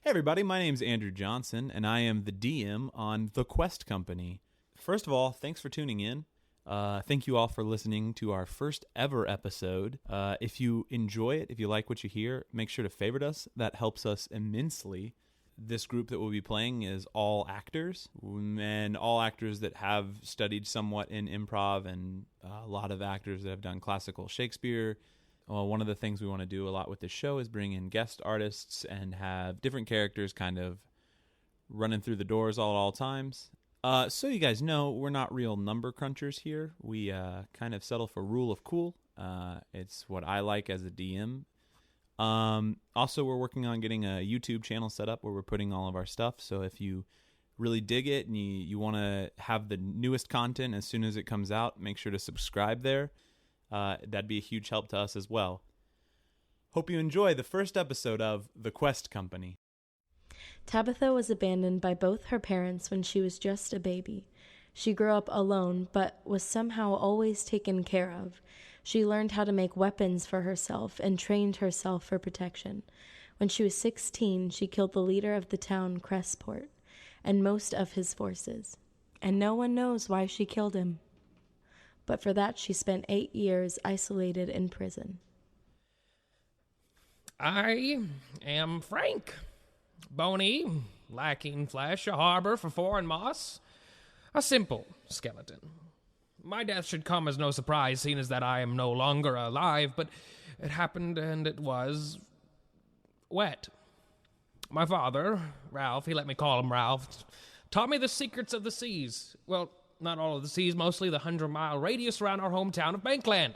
Hey everybody, my name's Andrew Johnson, and I am the DM on The Quest Company. First of all, thanks for tuning in. Thank you all for listening to our first ever episode. If you enjoy it, if you like what you hear, make sure to favorite us. That helps us immensely. This group that we'll be playing is all actors, and all actors that have studied somewhat in improv, and a lot of actors that have done classical Shakespeare. Well, one of the things we want to do a lot with this show is bring in guest artists and have different characters kind of running through the doors all times. So you guys know, we're not real number crunchers here. We kind of settle for rule of cool. It's what I like as a DM. Also, we're working on getting a YouTube channel set up where we're putting all of our stuff. So if you really dig it and you want to have the newest content as soon as it comes out, make sure to subscribe there. That'd be a huge help to us as well. Hope you enjoy the first episode of The Quest Company. Tabitha was abandoned by both her parents when she was just a baby. She grew up alone, but was somehow always taken care of. She learned how to make weapons for herself and trained herself for protection. When she was 16, she killed the leader of the town, Crestport, and most of his forces. And no one knows why she killed him. But for that, she spent 8 years isolated in prison. I am Frank. Bony, lacking flesh, a harbor for foreign moss, a simple skeleton. My death should come as no surprise, seeing as that I am no longer alive, but it happened and it was wet. My father, Ralph, he let me call him Ralph, taught me the secrets of the seas. Well, not all of the seas, mostly the 100-mile radius around our hometown of Bankland.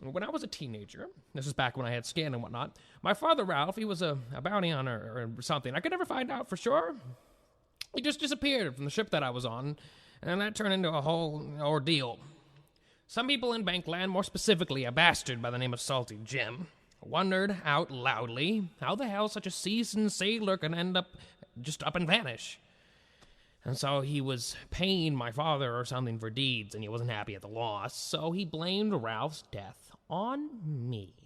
When I was a teenager, this is back when I had skin and whatnot, my father, Ralph, he was a bounty hunter or something. I could never find out for sure. He just disappeared from the ship that I was on, and that turned into a whole ordeal. Some people in Bankland, more specifically a bastard by the name of Salty Jim, wondered out loudly how the hell such a seasoned sailor can end up just up and vanish. And so he was paying my father or something for deeds, and he wasn't happy at the loss, so he blamed Ralph's death on me.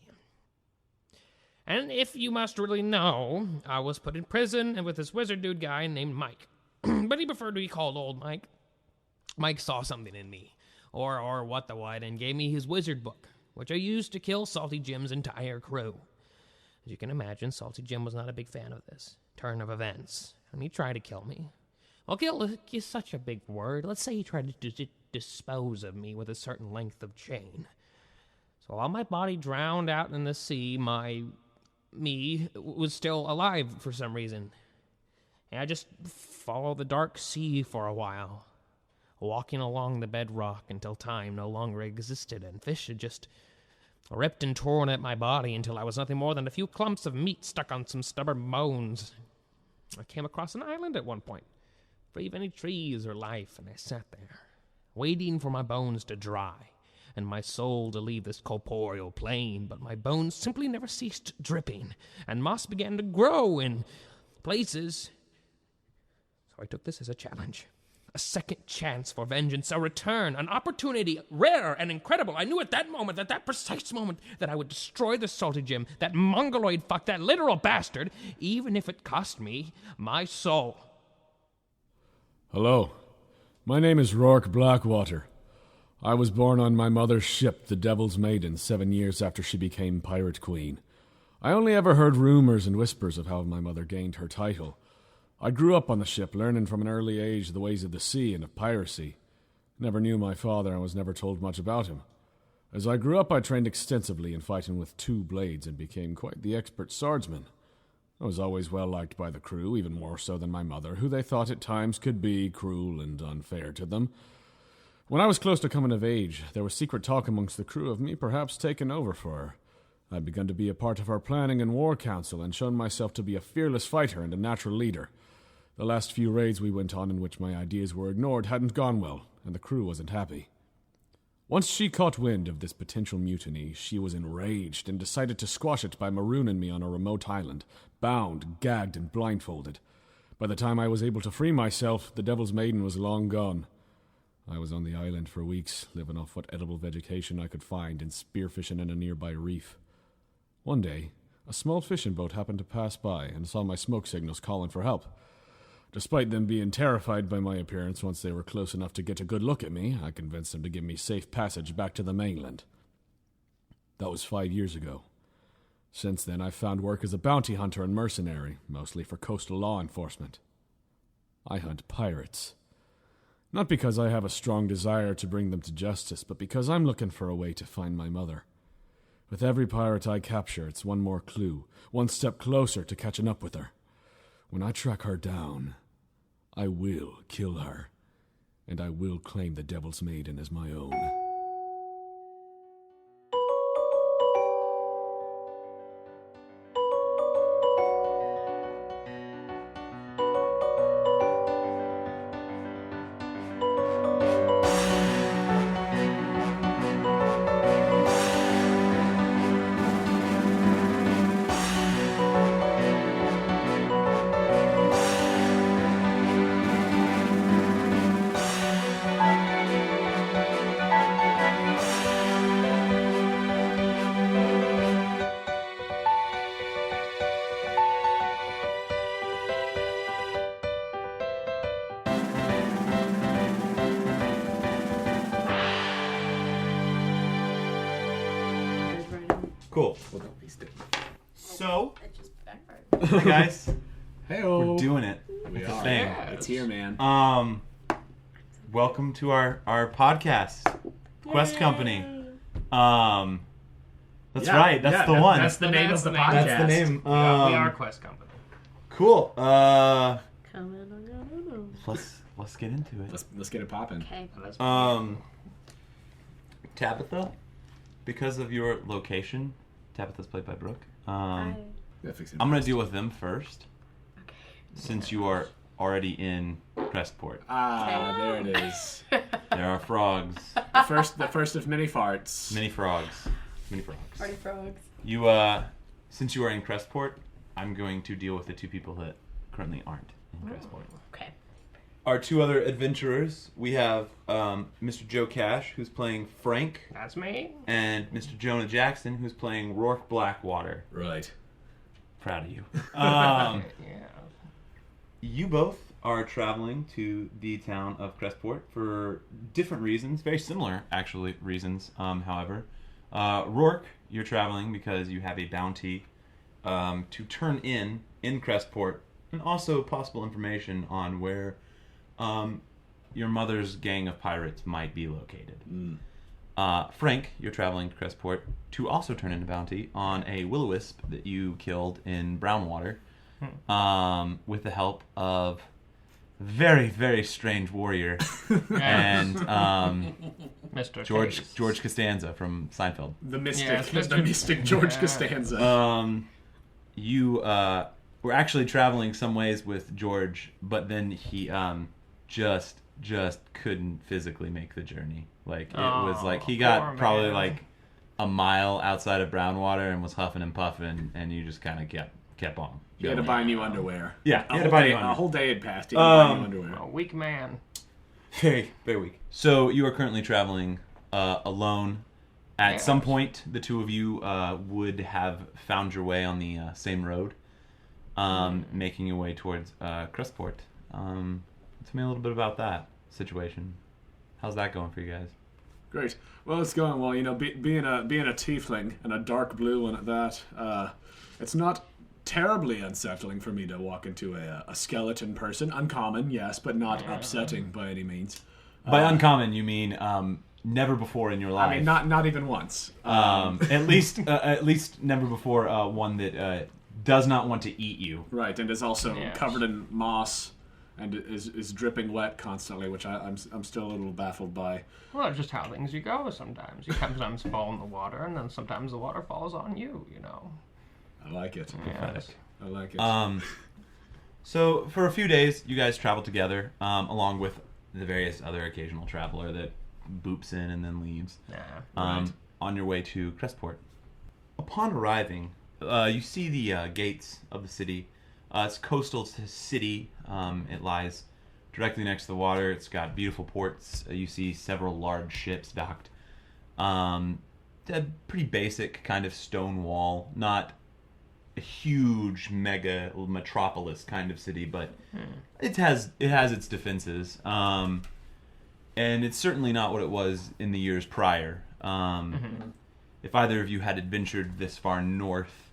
And if you must really know, I was put in prison and with this wizard dude guy named Mike. But he preferred to be called Old Mike. Mike saw something in me, or what the what, and gave me his wizard book, which I used to kill Salty Jim's entire crew. As you can imagine, Salty Jim was not a big fan of this turn of events, and he tried to kill me. Well, kill is such a big word. Let's say he tried to dispose of me with a certain length of chain. So while my body drowned out in the sea, me was still alive for some reason. And I just followed the dark sea for a while, walking along the bedrock until time no longer existed, and fish had just ripped and torn at my body until I was nothing more than a few clumps of meat stuck on some stubborn bones. I came across an island at one point, free of any trees or life, and I sat there, waiting for my bones to dry and my soul to leave this corporeal plane, but my bones simply never ceased dripping, and moss began to grow in places. So I took this as a challenge, a second chance for vengeance, a return, an opportunity rare and incredible. I knew at that moment, at that precise moment, that I would destroy the Salty Jim, that mongoloid fuck, that literal bastard, even if it cost me my soul. Hello, my name is Roarke Blackwater. I was born on my mother's ship, the Devil's Maiden, 7 years after she became Pirate Queen. I only ever heard rumors and whispers of how my mother gained her title. I grew up on the ship, learning from an early age the ways of the sea and of piracy. Never knew my father and was never told much about him. As I grew up, I trained extensively in fighting with 2 blades and became quite the expert swordsman. I was always well liked by the crew, even more so than my mother, who they thought at times could be cruel and unfair to them. When I was close to coming of age, there was secret talk amongst the crew of me perhaps taking over for her. I'd begun to be a part of our planning and war council and shown myself to be a fearless fighter and a natural leader. The last few raids we went on in which my ideas were ignored hadn't gone well, and the crew wasn't happy. Once she caught wind of this potential mutiny, she was enraged and decided to squash it by marooning me on a remote island, bound, gagged, and blindfolded. By the time I was able to free myself, the Devil's Maiden was long gone. I was on the island for weeks, living off what edible vegetation I could find and spearfishing in a nearby reef. One day, A small fishing boat happened to pass by and saw my smoke signals calling for help. Despite them being terrified by my appearance once they were close enough to get a good look at me, I convinced them to give me safe passage back to the mainland. That was 5 years ago. Since then, I've found work as a bounty hunter and mercenary, mostly for coastal law enforcement. I hunt pirates. Not because I have a strong desire to bring them to justice, but because I'm looking for a way to find my mother. With every pirate I capture, it's one more clue, one step closer to catching up with her. When I track her down, I will kill her, and I will claim the Devil's Maiden as my own. Cool. So, hi guys. Hey-o. We're doing it. We It's a are. thing. Yeah. It's here, man. Welcome to our podcast, Quest Company. That's Yeah, right. That's yeah, the one. That's the name of the That's podcast. That's the name. We are Quest Company. Cool. Coming. Let's get into it. Let's get it popping. Okay. Tabitha, because of your location, Tabitha's played by Brooke. Hi. Yeah, fix it. I'm gonna deal with them first, Okay. since you are already in Crestport. There it is. There are frogs, The first of many farts. many frogs. Party frogs. You, since you are in Crestport, I'm going to deal with the two people that currently aren't in Crestport. Okay. Our two other adventurers, we have Mr. Joe Cash, who's playing Frank, That's me. and Mr. Jonah Jackson, who's playing Roarke Blackwater. Right. Proud of you. Yeah. You both are traveling to the town of Crestport for different reasons, very similar, actually, reasons, however. Roarke, you're traveling because you have a bounty to turn in Crestport, and also possible information on where your mother's gang of pirates might be located. Frank, you're traveling to Crestport to also turn in a bounty on a will-o-wisp that you killed in Brownwater, with the help of a very, very strange warrior and Mr. George Case. Costanza from Seinfeld. The mystic, Yes, the Mr. mystic George Yeah. Costanza. You were actually traveling some ways with George, but then he just couldn't physically make the journey. Like, it was like he got poor probably man. like a mile outside of Brownwater and was huffing and puffing, and you just kind of kept on. He had to buy new underwear. Yeah, A he had whole to buy day- new A underwear. whole day had passed. He had to buy new underwear. A weak man. Very, very weak. So you are currently traveling alone. At Yes. some point, the two of you would have found your way on the same road, making your way towards Crestport. Tell me a little bit about that situation. How's that going for you guys? Great. Well, it's going well. You know, being a tiefling and a dark blue one at that, it's not terribly unsettling for me to walk into a skeleton person. Uncommon, yes, but not upsetting by any means. By uncommon, you mean never before in your life. I mean, not even once. at least never before one that does not want to eat you. Right, and is also Yes. covered in moss and is dripping wet constantly, which I'm still a little baffled by. Well, it's just how things you go sometimes. You sometimes fall in the water, and then sometimes the water falls on you, you know. I like it. Yes. I like it. So for a few days, you guys travel together, along with the various other occasional traveler that boops in and then leaves. Yeah. On your way to Crestport. Upon arriving, you see the gates of the city. It's a coastal city. It lies directly next to the water. It's got beautiful ports. You see several large ships docked. A pretty basic kind of stone wall. Not a huge mega metropolis kind of city, but it has its defenses. And it's certainly not what it was in the years prior. If either of you had adventured this far north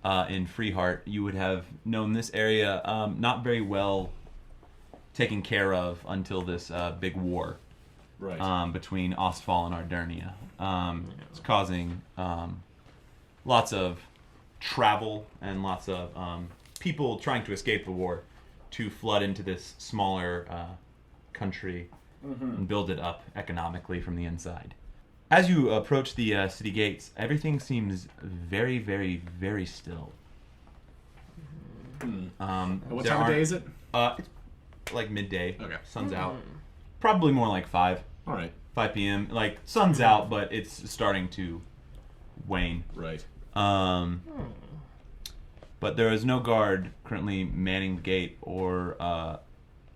in Freeheart, you would have known this area not very well taken care of until this big war between Ostfall and Ardernia. It's causing lots of travel and lots of people trying to escape the war to flood into this smaller country and build it up economically from the inside. As you approach the city gates, everything seems very, very, very still. What time of day is it? It's like midday. Okay. Sun's out. Probably more like 5. All right. 5 p.m. Like, sun's out, but it's starting to wane. Right. But there is no guard currently manning the gate or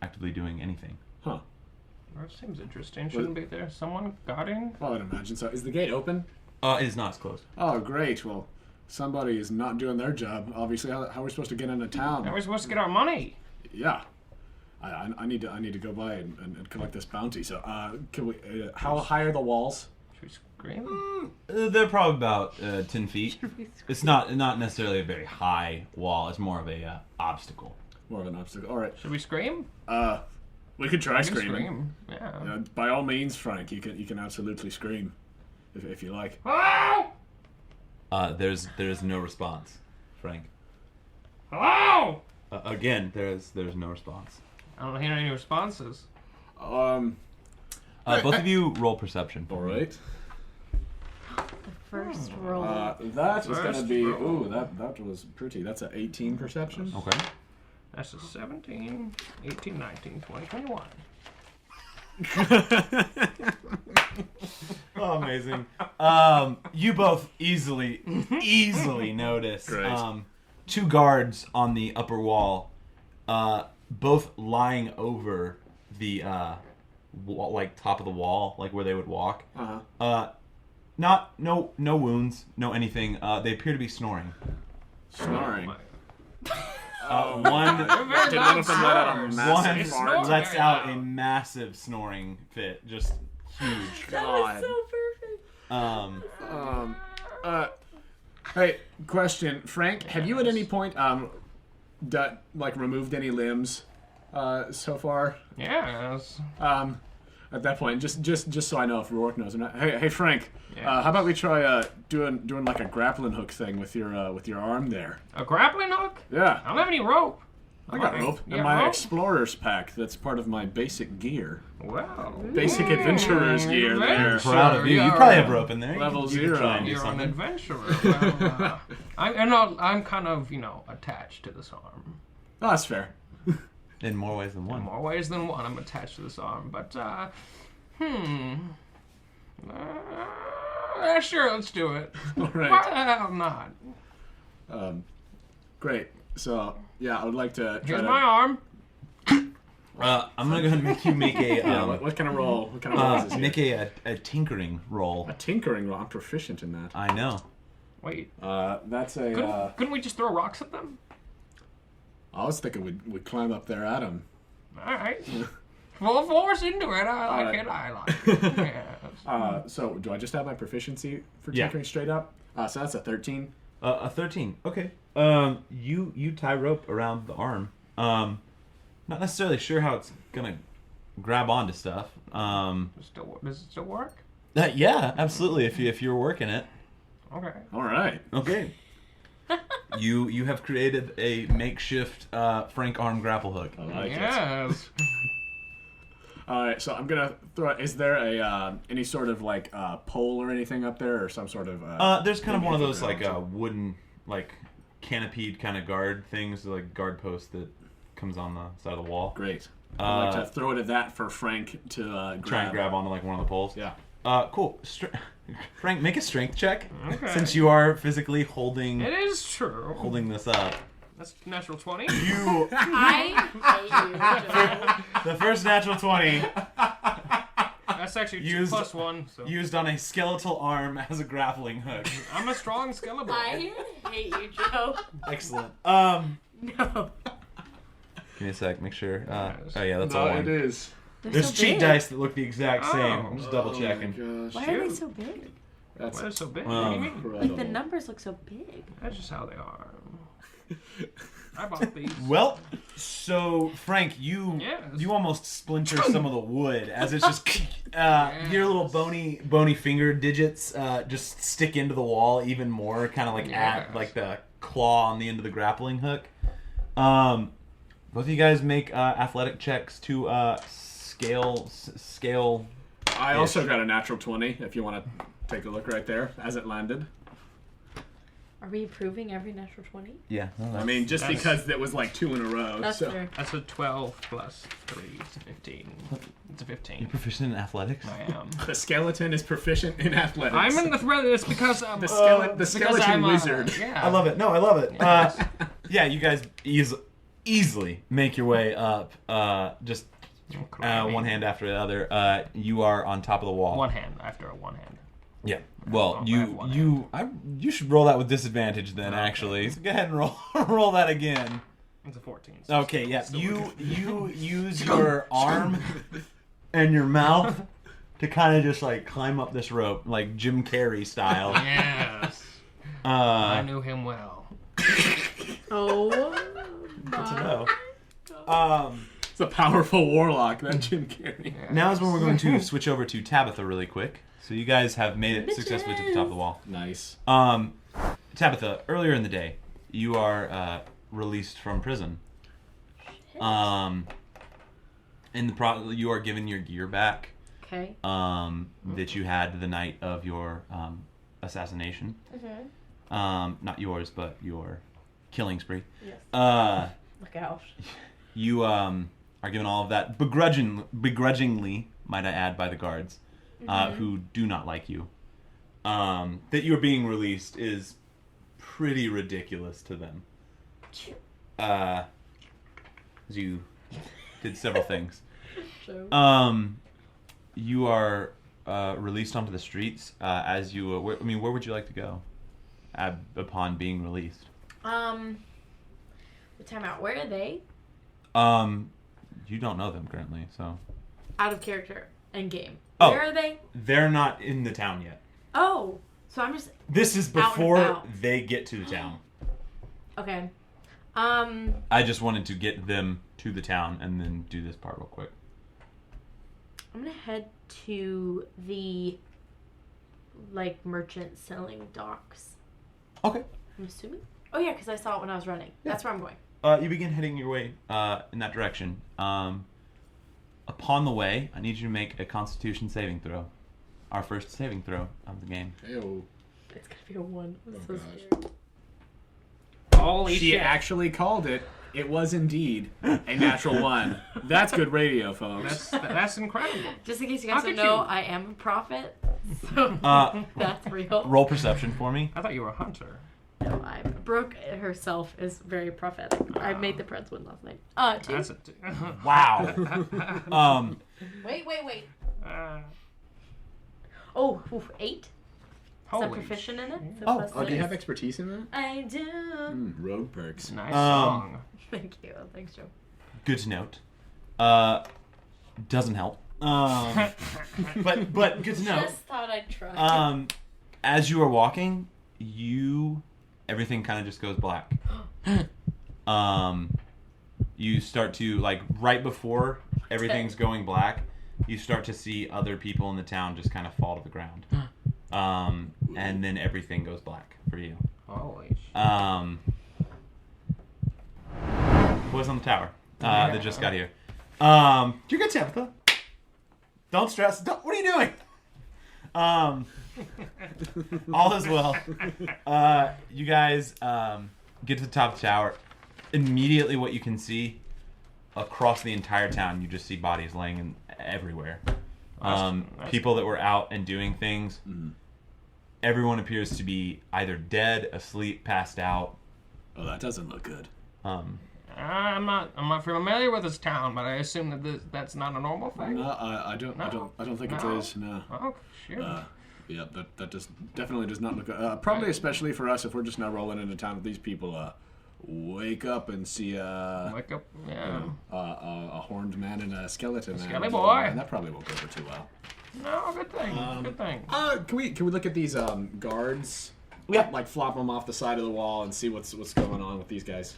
actively doing anything. Huh. That seems interesting. Shouldn't be there someone guarding? Well, I'd imagine so. Is the gate open? It is not. It's closed. Oh, great. Well, somebody is not doing their job. Obviously, how are we supposed to get into town? How are we supposed to get our money? Yeah. I need to go by and collect this bounty. So, can we? How high are the walls? Should we scream? They're probably about 10 feet. It's not necessarily a very high wall. It's more of a obstacle. More of an obstacle. All right. Should we scream? We could try We can screaming. scream. Yeah. By all means, Frank, you can absolutely scream if you like. Hello! There's no response, Frank. Hello! Again, there's no response. I don't hear any responses. Both of you roll perception. All right. The first roll. That is going to be. roll. Ooh, that was pretty. That's an 18 perception. Okay. That's a 17, 18, 19, 20, 21. Oh, amazing. You both easily notice Great. 2 guards on the upper wall, both lying over the wall, like top of the wall, like where they would walk. No wounds, no anything. They appear to be snoring. Snoring. One Did one of them let out a massive fart? snore. lets out a massive snoring fit, just huge. God. So perfect. Hey, question, Frank. Have you at any point removed any limbs so far? Yes. At that point, just so I know if Roarke knows or not. Hey, Frank. Yeah. How about we try doing like a grappling hook thing with your arm there? A grappling hook? Yeah, I don't have any rope. I got rope You in got my rope? explorer's pack. That's part of my basic gear. Wow. Basic adventurer's gear there. Adventure. Proud of you. You You're- probably have rope in there. Level You could 0. try and do You're an something. adventurer. Well, I'm kind of, attached to this arm. Oh, that's fair. In more ways than In one. more ways than one, I'm attached to this arm. But, sure, let's do it. All Why right. the hell not? Great. So, yeah, I would like to try Here's to... my arm. I'm gonna go ahead and make you make a what kind of roll? What kind of roll is this make here? a tinkering roll. A tinkering roll. I'm proficient in that. I know. Wait, That's a... couldn't we just throw rocks at them? I was thinking we'd climb up there at him. All right. Full force into it. I like right. it. I like it. Yeah. So, do I just have my proficiency for Yeah. tinkering straight up? So that's a 13. A 13. Okay. You tie rope around the arm. Not necessarily sure how it's gonna grab onto stuff. Does it still work? Yeah, absolutely. If you're working it. Okay. All right. Okay. You have created a makeshift Frank arm grapple hook. I like it. Yes. All right, so I'm gonna throw. Is there a any sort of like pole or anything up there, or some sort of? There's kind of maybe one of you those could like grab onto? wooden like canopied kind of guard things, like guard post that comes on the side of the wall. Great. I'd like to throw it at that for Frank to grab. Try and grab onto like one of the poles. Yeah. Cool. Frank, make a strength check. Okay. Since you are physically holding It is true. this up. That's natural 20. You I hate you. the first natural 20 That's actually 2 Used- plus 1. So used on a skeletal arm as a grappling hook. I'm a strong skeleton. I hate you, Joe. Excellent. No. Give me a sec. Make sure. Oh yeah, that's No, all it one. is. They're There's so cheat big. dice that look the exact same. I'm just double checking. Gosh. Why are they so big? That's Why are they so big? Well, What do you mean? Like, incredible. the numbers look so big. That's just how they are. I bought these. Well, so Frank, you almost splinter some of the wood as it's just your little bony finger digits just stick into the wall even more, kind of like at like the claw on the end of the grappling hook. Both of you guys make athletic checks to scale. I also got a natural 20, if you want to take a look right there, as it landed. Are we improving every natural 20? Yeah. I mean, just because it was like 2 in a row. That's so. fair. That's a 12 plus 3 is 15. It's a 15. You're proficient in athletics? I am. The skeleton is proficient in athletics. I'm in the thread of this because the skeleton wizard. Yeah. I love it. No, I love it. Yeah, you guys easily make your way up. Just one hand after the other. You are on top of the wall. One hand after a one hand. Yeah. Well, I have one you should roll that with disadvantage then. Actually, so go ahead and roll that again. It's a 14. So Okay. Yeah. You use your arm and your mouth to kind of just like climb up this rope, like Jim Carrey style. Yes. I knew him well. Oh. Good to know. It's a powerful warlock, that Jim Carrey. Now is when we're going to switch over to Tabitha really quick. So you guys have made it successfully to the top of the wall. Nice. Tabitha, earlier in the day, you are released from prison. You are given your gear back. Okay. That you had the night of your assassination. Not yours, but your killing spree. Yes. Look out. You are given all of that begrudgingly, might I add, by the guards, who do not like you. That you are being released is pretty ridiculous to them. You did several things. You are released onto the streets. Where would you like to go upon being released? Time out. Where are they? You don't know them currently, so. Out of character and game. Oh. Where are they? They're not in the town yet. Oh, so I'm just. This is out and before about. they get to the town. Okay. I just wanted to get them to the town and then do this part real quick. I'm gonna head to the merchant selling docks. Okay. I'm assuming. Oh yeah, because I saw it when I was running. Yeah. That's where I'm going. You begin heading your way in that direction. Upon the way, I need you to make a Constitution saving throw. Our first saving throw of the game. Ew. It's gonna be a 1. I'm so gosh. scared. Holy She shit. actually called it. It was indeed a natural 1. That's good radio, folks. That's incredible. Just in case you How guys don't could know, you? I am a prophet. So that's real. Roll perception for me. I thought you were a hunter. No, Brooke herself is very prophetic. I made the Prince win last night. 2. That's a Wow. Wait. uh, Oh, 8. Is holy that proficient in it? So Oh, plus Oh, do you 6. have expertise in that? I do. Rogue perks. nice song. Thank you. Thanks, Joe. Good to note. Doesn't help. But good to know. Just thought I'd try. As you are walking, everything kind of just goes black. You start to, right before everything's going black, you start to see other people in the town just kind of fall to the ground. And then everything goes black for you. Holy shit. Boys on the tower that just got here. You're good, Tabitha. Don't stress. What are you doing? All is well. You guys get to the top of the tower. Immediately what you can see across the entire town, you just see bodies laying everywhere. People that were out and doing things. Everyone appears to be either dead, asleep, passed out. Oh, that doesn't look good. I'm not familiar with this town, but I assume that that's not a normal thing. No, I don't think it is. No. Oh, shit. Yep, that definitely does not look... probably especially for us if we're just now rolling into town with these people, wake up and see Wake up, yeah. A horned man and a skeleton man. Skelly boy. And that probably won't go over too well. No, good thing. Good thing. Can we look at these guards? Yeah. Like flop them off the side of the wall and see what's going on with these guys.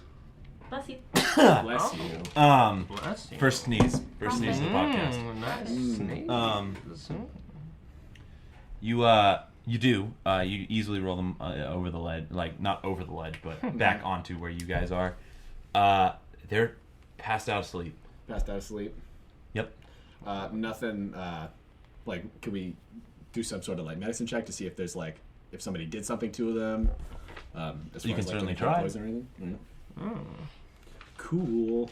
Bless you. Bless you. Bless you. First sneeze of the podcast. Nice sneeze. You do. You easily roll them over the ledge, like not over the ledge, but back onto where you guys are. They're passed out of sleep. Passed out of sleep. Yep. Nothing. Like, can we do some sort of like medicine check to see if there's like if somebody did something to them? As You far can as, like, certainly any try. poison or anything? Yeah. Cool.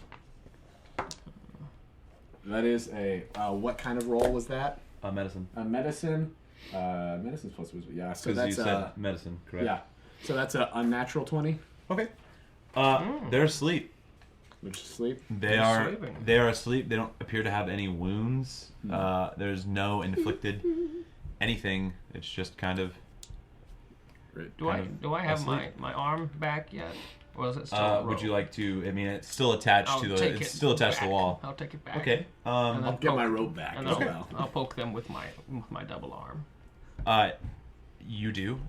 That is a what kind of roll was that? Medicine. A medicine. Medicine's plus wisdom. Yeah. So Because that's you said medicine, correct? yeah. So that's a unnatural 20. Okay. They're asleep. Which is sleep. They are asleep. They don't appear to have any wounds. There's no inflicted anything. It's just kind of. Do I have my arm back yet? Or is it still a rope? Would you like to? I mean, it's still attached to the. It's still attached to the wall. I'll take it back. Okay. And then I'll get my rope back and as I'll, well. I'll poke them with my double arm. You do.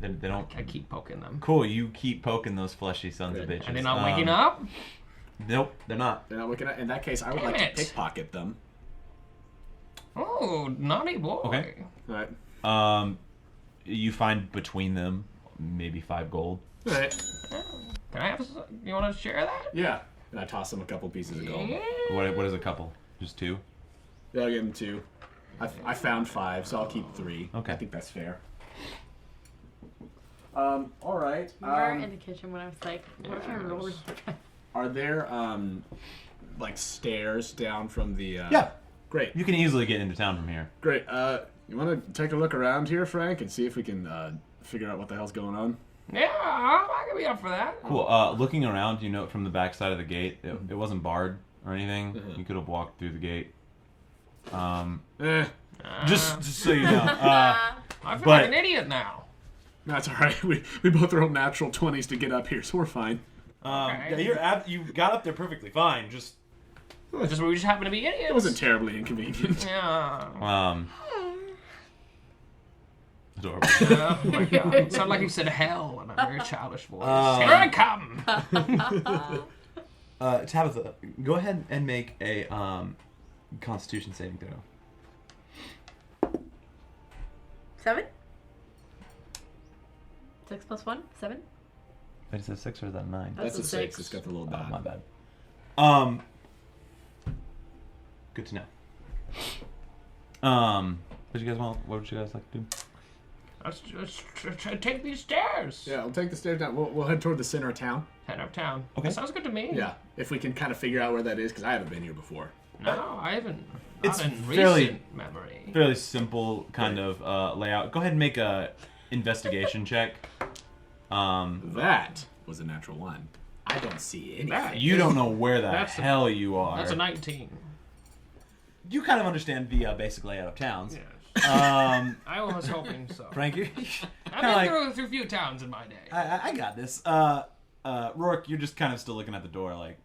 They don't. I keep poking them. Cool. You keep poking those fleshy sons of Good. bitches. And they're not waking up? Nope, they're not. They're not looking at. In that case, I would Damn like it. to pickpocket them. Oh, naughty boy. Okay. All right. You find between them maybe 5 gold. All right. Can I have some? You want to share that? Yeah. And I toss them a couple pieces of gold. Yeah. What is a couple? Just 2? Yeah, I'll give them 2. I found 5, so I'll keep 3. Okay. I think that's fair. All right. We were in the kitchen when I was like, what if I roll? Are there like stairs down from the? Yeah. Great. You can easily get into town from here. Great. You want to take a look around here, Frank, and see if we can figure out what the hell's going on? Yeah, I can be up for that. Cool. Looking around, you know, from the back side of the gate, it wasn't barred or anything. You could have walked through the gate. Just so you know. I feel like an idiot now. That's all right. We both rolled natural 20s to get up here, so we're fine. Yeah, you got up there perfectly fine. Just We just happen to be idiots. It wasn't terribly inconvenient. Yeah. adorable. Oh my god. It sounded like you said hell in a very childish voice. Here I come! Tabitha, go ahead and make a Constitution saving throw. 7? 6 plus 1? 7? Wait, is that 6 or is that 9? That's a 6. It's got the little Oh, dot. my bad. Good to know. What would you guys want? What would you guys like to do? Let's take these stairs. Yeah, we'll take the stairs down. We'll head toward the center of town. Head uptown. Okay. That sounds good to me. Yeah, if we can kind of figure out where that is, because I haven't been here before. No, I haven't. It's Not in fairly- recent memory. Fairly simple kind of layout. Go ahead and make a investigation check. That was a natural 1. I don't see anything. That- You don't know where the That's a- hell you are. That's a 19. You kind of understand the basic layout of towns. Yes. I I was hoping so. Frank, you're I've kinda been through a few towns in my day. I got this. Roarke, you're just kind of still looking at the door, like,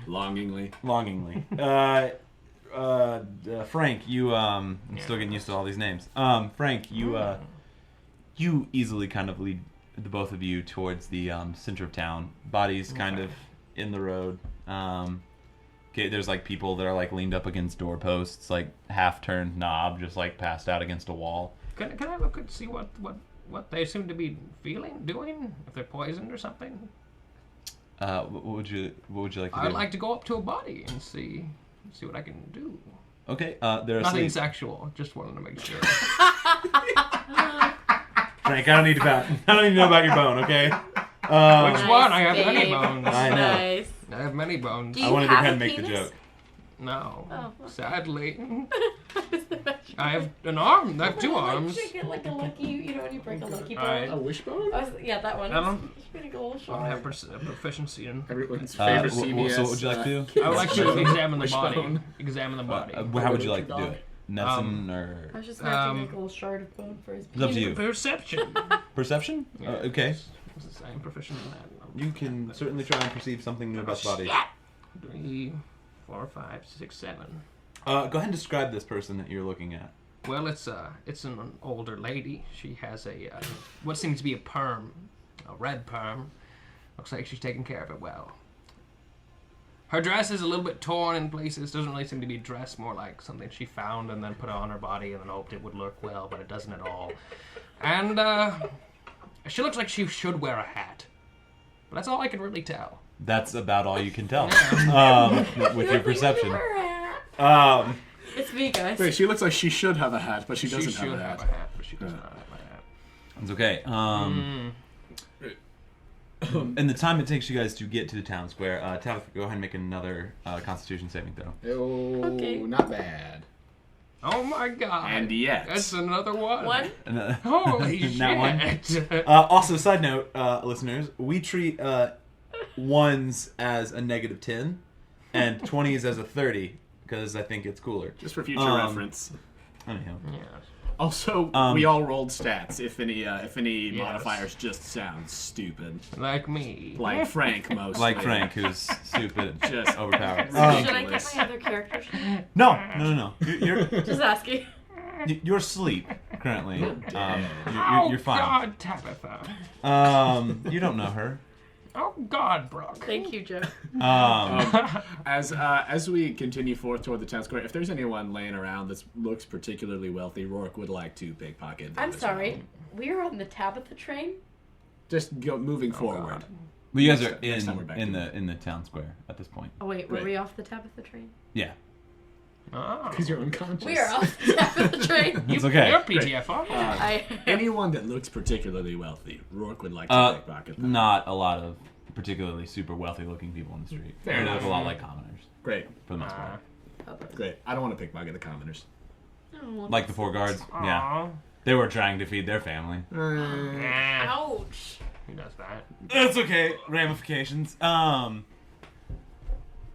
Longingly. longingly. Frank, you I'm still getting used to all these names. Frank, you easily kind of lead the both of you towards the center of town. Bodies kind of in the road. Okay, there's like people that are like leaned up against doorposts, like half turned knob, just like passed out against a wall. Can I look and see what they seem to be doing? If they're poisoned or something? What would you like to do? I'd like to go up to a body and see what I can do. Okay, they're Nothing asleep. sexual. Just wanted to make sure. Frank, I don't need to know about your bone, okay? Which one? I have many babe. bones. I know. Nice. I have many bones. Do you I wanted to have kind a of make the penis? joke. No. Oh. Sadly. I have an arm. I have 2 arms. Like a lucky, you know when you break a lucky bone? I- A wishbone? Yeah, that one. I don't- It's pretty a gold I shard. have proficiency in. Everyone's favorite CBS. So what would you like to do? I would like to examine the body. Wishbone. Examine the body. How would you like to do it? Medicine I or was just matching a gold shard of bone for his it's up to you. Perception. Perception? Yeah. Okay. I'm proficient in that. You can certainly try and perceive something new about the body. 3, 4, 5, 6, 7. Go ahead and describe this person that you're looking at. Well, it's an older lady. She has a what seems to be a perm, a red perm. Looks like she's taking care of it well. Her dress is a little bit torn in places. Doesn't really seem to be dressed, more like something she found and then put on her body and then hoped it would look well, but it doesn't at all. And she looks like she should wear a hat. But that's all I can really tell. That's about all you can tell with your perception. It's me, guys. Wait, she looks like she should have a hat, but she doesn't She should have a have hat. a hat, but she does not have a hat. It's okay. In the time it takes you guys to get to the town square, Tabitha, go ahead and make another Constitution saving throw. Oh, Okay. not bad. Oh my god. And yet. That's another one. One? Holy shit. That one. Also, side note, listeners, we treat ones as a -10 and 20s as a 30 because I think it's cooler. Just for future reference. Anyhow. Yes. Also, we all rolled stats. If any Yes. modifiers just sound stupid, Like me. like Frank mostly. Like Frank, who's stupid, Just overpowered. Should I get my other characters? No. You're Just asking. you're asleep currently. You're fine. God, Tabitha. You don't know her. Oh God, Brooke. Thank you, Joe. As we continue forth toward the town square, if there's anyone laying around that looks particularly wealthy, Roarke would like to pickpocket them. I'm as sorry. well. We are on the Tabitha train? Just go moving forward. God. But you guys are Next time we're back in to the town square at this point. Oh, wait. Were Right. we off the Tabitha train? Yeah, Oh. Because you're unconscious. We are off the Tabitha train. it's okay. You're PGFR. Anyone that looks particularly wealthy, Roarke would like to pickpocket them. Not a lot of particularly super wealthy-looking people in the street. Fair They enough. look a lot like commoners Great, for the most part. great. I don't want to pickpocket the commoners. Like the four guards. Yeah, they were trying to feed their family. Ouch. Who does that? It's okay. Ramifications.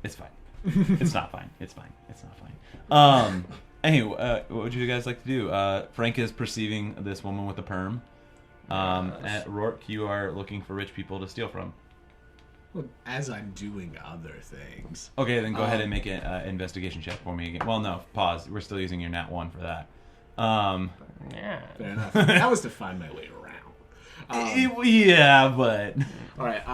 It's fine. It's not fine. It's fine. It's not fine. Anyway, what would you guys like to do? Frank is perceiving this woman with a perm. At Roarke, you are looking for rich people to steal from. Well, as I'm doing other things. Okay, then go ahead and make an investigation check for me again. Well, no, pause. We're still using your nat 1 for that. Yeah. Fair enough. That was to find my way around. Yeah, but All right.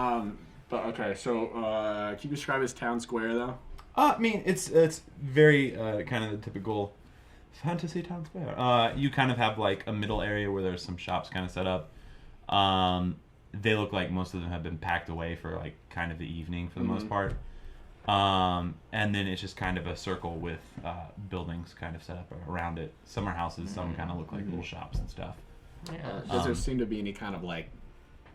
But okay. So, can you describe his town square though? I mean, it's very kind of the typical fantasy town square. You kind of have like a middle area where there's some shops kind of set up. They look like most of them have been packed away for like kind of the evening for the most part. And then it's just kind of a circle with buildings kind of set up around it. Some are houses, some kind of look like little shops and stuff. Yeah. Does there seem to be any kind of like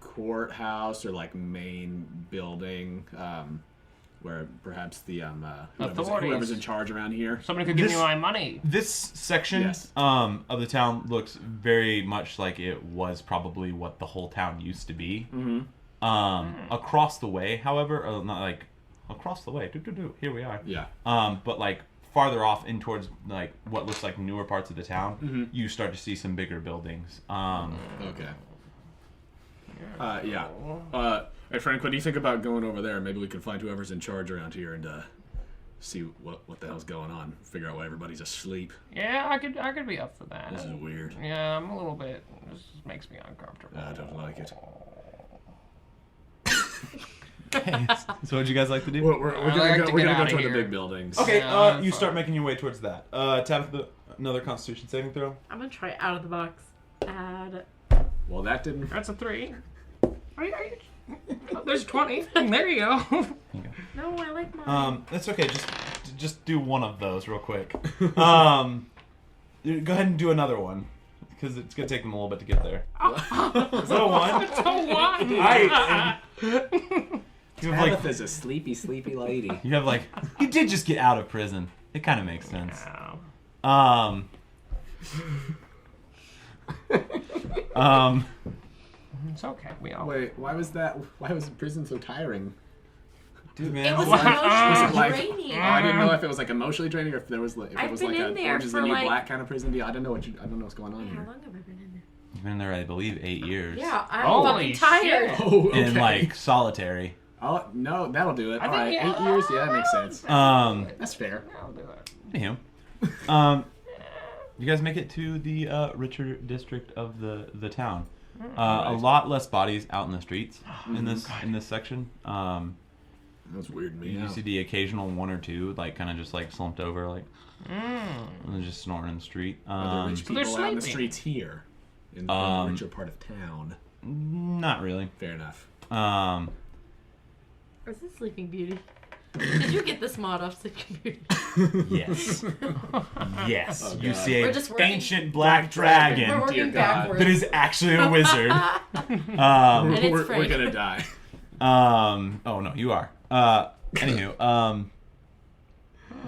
courthouse or like main building where perhaps the whoever's in charge around here? Somebody could give me my money. This section Yes. of the town looks very much like it was probably what the whole town used to be. Across the way, however, not like across the way. Here we are. Yeah. But like farther off in towards like what looks like newer parts of the town, you start to see some bigger buildings. Okay. Yeah. Hey Frank, what do you think about going over there? Maybe we can find whoever's in charge around here and see what the hell's going on. Figure out why everybody's asleep. Yeah, I could be up for that. This is weird. Yeah, I'm a little bit. This makes me uncomfortable. I don't like it. Okay, so what'd you guys like to do? We're I gonna like go. to We're get gonna go outta toward the here. big buildings. Okay, Yeah, you fine. start making your way towards that. Tabitha, another Constitution saving throw. I'm going to try out of the box. Add. Well, that didn't. That's a 3. Are you, oh, there's 20. There you go. No, I like mine. That's okay. Just do one of those real quick. Go ahead and do another one because it's gonna take them a little bit to get there. Is that a 1? It's a 1. You have like Tabitha's a sleepy lady. you did just get out of prison. It kind of makes sense. Wow. It's okay. We all. Wait, why was prison so tiring? Dude, man. It was Was it emotionally like, draining. I didn't know if it was like emotionally draining or if there was like if it I've was been like in a there Orange is the for, New like- Black kind of prison deal. I don't know what's going on How here. long have I been in there? You've been there, I believe, 8 years. Yeah, I'm Holy fucking tired. shit. Oh, okay. In like solitary. Oh no, that'll do it. All right, think, 8 years. Yeah, that makes sense. That's fair. I'll do it. Anywho, you guys make it to the richer district of the town. A lot less bodies out in the streets in this section. That's weird. Me You out. see the occasional one or two, like kind of just like slumped over, like and they're just snoring in the street. Are there rich they're people out in the sleeping. streets here in the richer part of town? Not really. Fair enough. Is this Sleeping Beauty? Did you get this mod off Sleeping Beauty? Yes. Yes. Oh, You God. see We're a just working- ancient black We're dragon Dear working God. backwards. that is actually a wizard. And it's We're Frank. gonna die. Oh no, you are. Anywho,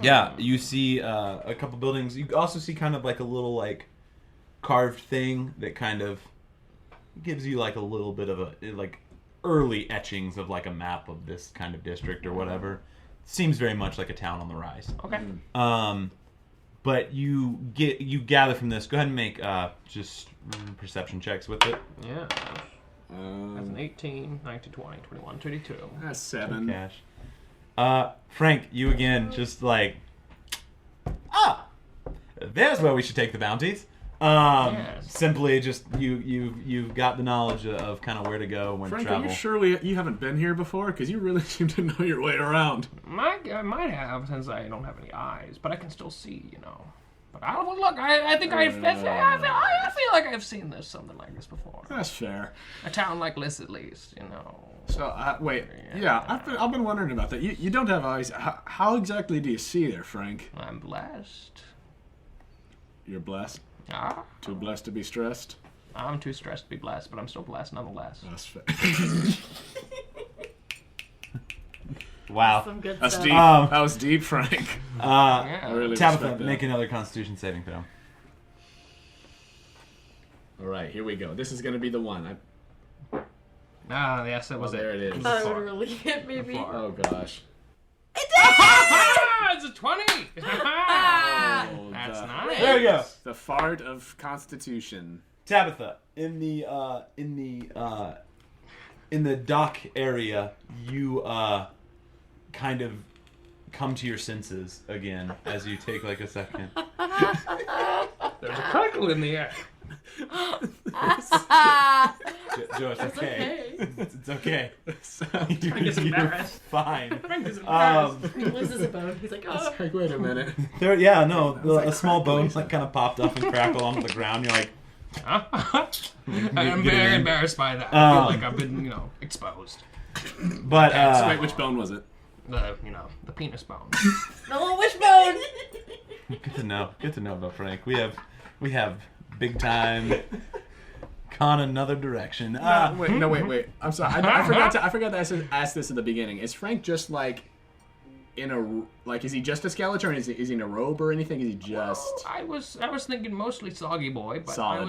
yeah, you see a couple buildings. You also see kind of like a little like carved thing that kind of gives you like a little bit of a like early etchings of like a map of this kind of district or whatever. Seems very much like a town on the rise. Okay. But you gather from this. Go ahead and make just perception checks with it. Yeah. That's an 18, 19, 20, 21, 22. That's 7. Cash. Frank, you again, just like, there's where we should take the bounties. Yes. Simply just you've got the knowledge of kind of where to go when Frank, to are travel. you sure you haven't been here before? Because you really seem to know your way around. I might have, since I don't have any eyes, but I can still see, you know. But I don't look. I think I feel like I've seen something like this before. That's fair. A town like this, at least, you know. So wait, yeah, I've been wondering about that. You don't have eyes. How exactly do you see there, Frank? I'm blessed. You're blessed. Ah, Too blessed to be stressed. I'm too stressed to be blessed, but I'm still blessed nonetheless. That's fair. Wow. Some good That's stuff. deep. That was deep, Frank. Yeah. I really Tabitha, respect that. make another Constitution saving throw. All right, here we go. This is gonna be the one. Ah, yes, that was there it is. was I the thought it far. would really hit maybe. Far. Oh gosh. Ah, it's a 20. Ah! Oh, That's the- nice. There we go. The fart of Constitution. Tabitha, in the dock area, you kind of come to your senses again as you take like a second. There's a crackle in the air. Joe, it's okay. It's okay. Frank is embarrassed. Fine. Frank is embarrassed. He loses a bone. He's like, oh. Like, wait a minute. There, yeah, no, like a small bone crackling. like kind of popped up and crackled onto the ground. You're like, I'm Get it very in. embarrassed by that. I feel like I've been, exposed. but So wait, which bone was it? The penis bone. The little wishbone. good to know. Good to know about Frank. We have big time gone another direction. Wait. I'm sorry. I forgot to ask this at the beginning. Is Frank just like is he just a skeleton? Or is he in a robe or anything? Is he just? I was thinking mostly soggy boy, but Solid.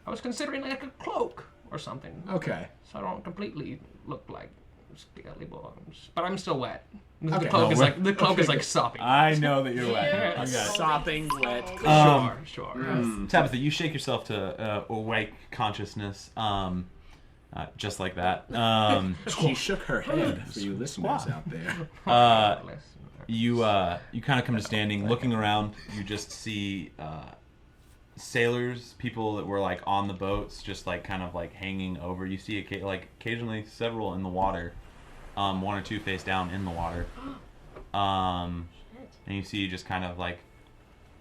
I was considering like a cloak or something. Okay. So I don't completely look like scaly bones, but I'm still wet. The Okay. cloak No, is we're- like the cloak is like sopping. I know that you're wet. Yeah. I got it. Sopping wet. Sure. Tabitha, you shake yourself to awake consciousness, just like that. She shook her head for you listeners out there. You kind of come to standing, looking around. You just see sailors, people that were like on the boats, just like kind of like hanging over. You see occasionally several in the water, one or two face down in the water, and you see just kind of like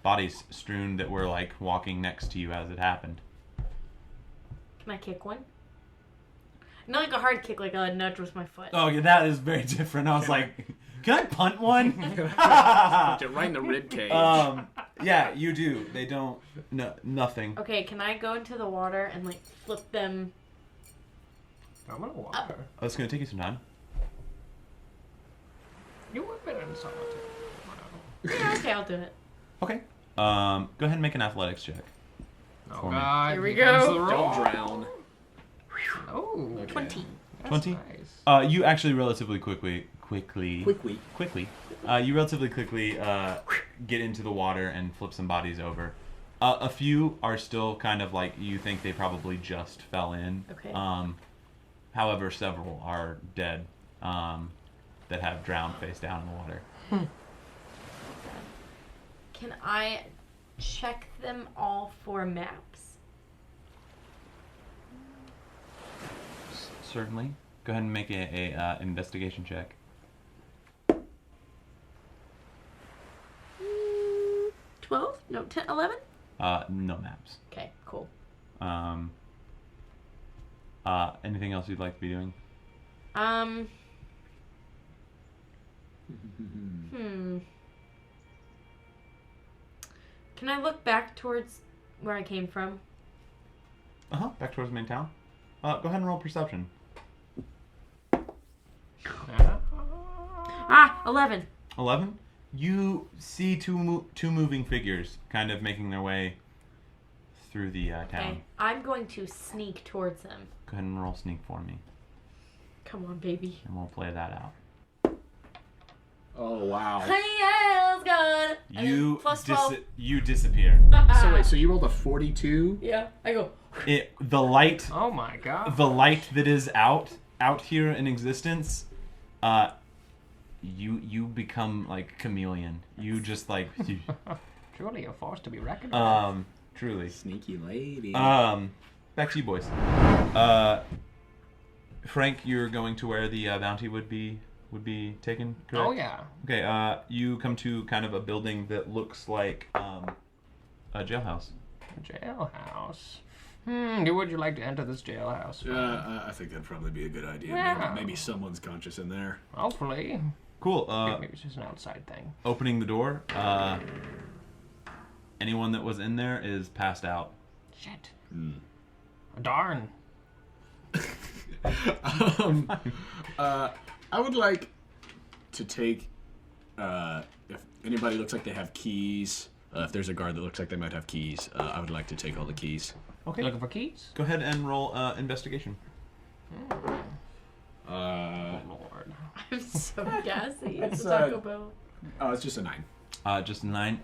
bodies strewn that were like walking next to you as it happened. Can I kick one? Not like a hard kick, like a nudge with my foot. Oh yeah, that is very different. I was like, can I punt one? Punched it right in the rib cage. Yeah, you do. They don't. No, nothing. Okay, can I go into the water and like flip them? I'm gonna water. Oh, it's gonna take you some time. You would have been in solitude. Yeah, okay, I'll do it. Okay. Go ahead and make an athletics check. Oh For me. God! Here we here comes go. the Don't roar. drown. Oh, Okay. 20. that's 20? nice. You actually relatively quickly. You relatively quickly get into the water and flip some bodies over. A few are still kind of like you think they probably just fell in. Okay. However, several are dead that have drowned face down in the water. Can I check them all for maps? Certainly. Go ahead and make a investigation check. 12? No, 10, 11? No maps. Okay, cool. Anything else you'd like to be doing? Can I look back towards where I came from? Back towards the main town. Go ahead and roll perception. 11. 11. You see two moving figures kind of making their way through the town. Okay, I'm going to sneak towards them. Go ahead and roll sneak for me, Come on, baby. and we'll play that out. Oh, wow. Hey, let's go. And You then plus 12. you disappear. So wait, so you rolled a 42? Yeah, I go. The light Oh my god. that is out here in existence, you become like chameleon. You just like Truly a force to be reckoned with. truly. Sneaky lady. Back to you boys. Frank, you're going to where the bounty would be taken, correct? Oh yeah. Okay, you come to kind of a building that looks like a jailhouse. Jailhouse. Would you like to enter this jailhouse? I think that'd probably be a good idea. Yeah. Maybe someone's conscious in there. Hopefully. Cool. Maybe it's just an outside thing. Opening the door, anyone that was in there is passed out. Shit. Darn. I would like to take, if anybody looks like they have keys, if there's a guard that looks like they might have keys, I would like to take all the keys. Okay. Looking for keys? Go ahead and roll investigation. Lord. I'm so gassy. It's, It's Taco Bell. Oh, it's just a 9. Just 9.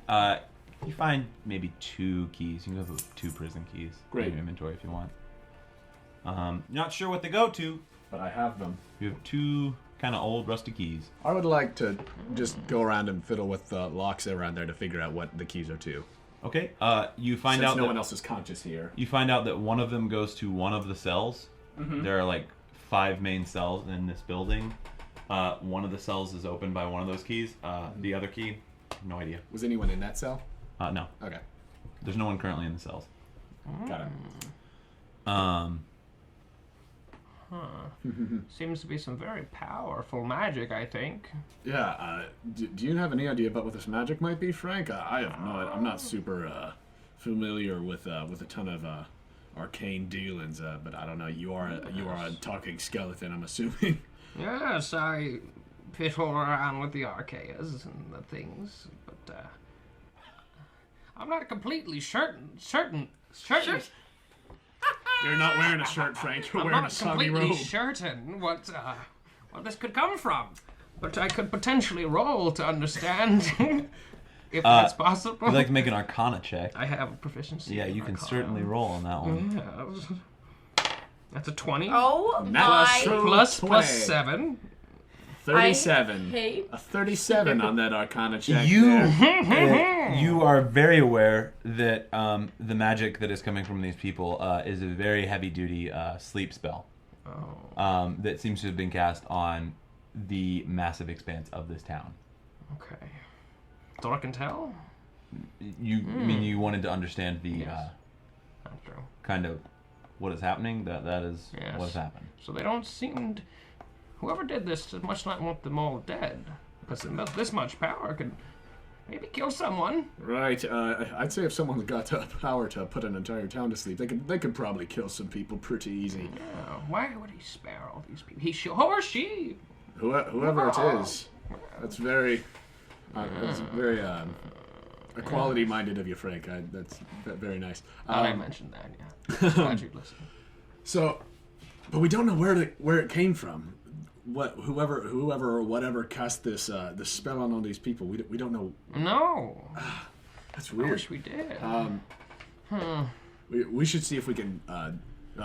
You find maybe 2 keys. You can go with 2 prison keys Great. in your inventory if you want. Not sure what they go to. But I have them. You have 2 kind of old rusty keys. I would like to just go around and fiddle with the locks around there to figure out what the keys are to. Okay. You find Since out no that one else is conscious here. you find out that one of them goes to one of the cells. There are like 5 main cells in this building. One of the cells is opened by one of those keys. The other key, no idea. Was anyone in that cell? No. Okay. There's no one currently in the cells. Got it. Seems to be some very powerful magic, I think. Yeah, do you have any idea about what this magic might be, Frank? I have no idea. I'm not super familiar with a ton of arcane dealings, but I don't know. You are a talking skeleton, I'm assuming. Yes, I fiddle around with the archaeas and the things, but I'm not completely certain. You're not wearing a shirt, Frank. You're I'm wearing a not soggy completely robe. certain what this could come from, but I could potentially roll to understand if that's possible. Would you like to make an Arcana check? I have a proficiency. Yeah, in you can Arcana. certainly roll on that one. Yes. That's a 20. Oh Plus my. Plus 20. 7. 37. I hate- A 37 on that Arcana check. You there. you are very aware that the magic that is coming from these people is a very heavy duty sleep spell. That seems to have been cast on the massive expanse of this town. Okay. So I can tell? I mean, you wanted to understand the Yes. Not true. kind of what is happening. That is Yes. what has happened. So they don't seem... Whoever did this must not want them all dead. Because this much power could maybe kill someone. Right. I'd say if someone's got the power to put an entire town to sleep, they could probably kill some people pretty easy. Yeah. Why would he spare all these people? He or she. Whoever it is, that's very equality-minded of you, Frank. That's very nice. I mentioned that. Yeah. Glad you listened. So, But we don't know where it came from. Whoever or whatever cast this spell on all these people. We don't know. No. That's weird. I wish we did. We should see if we can. I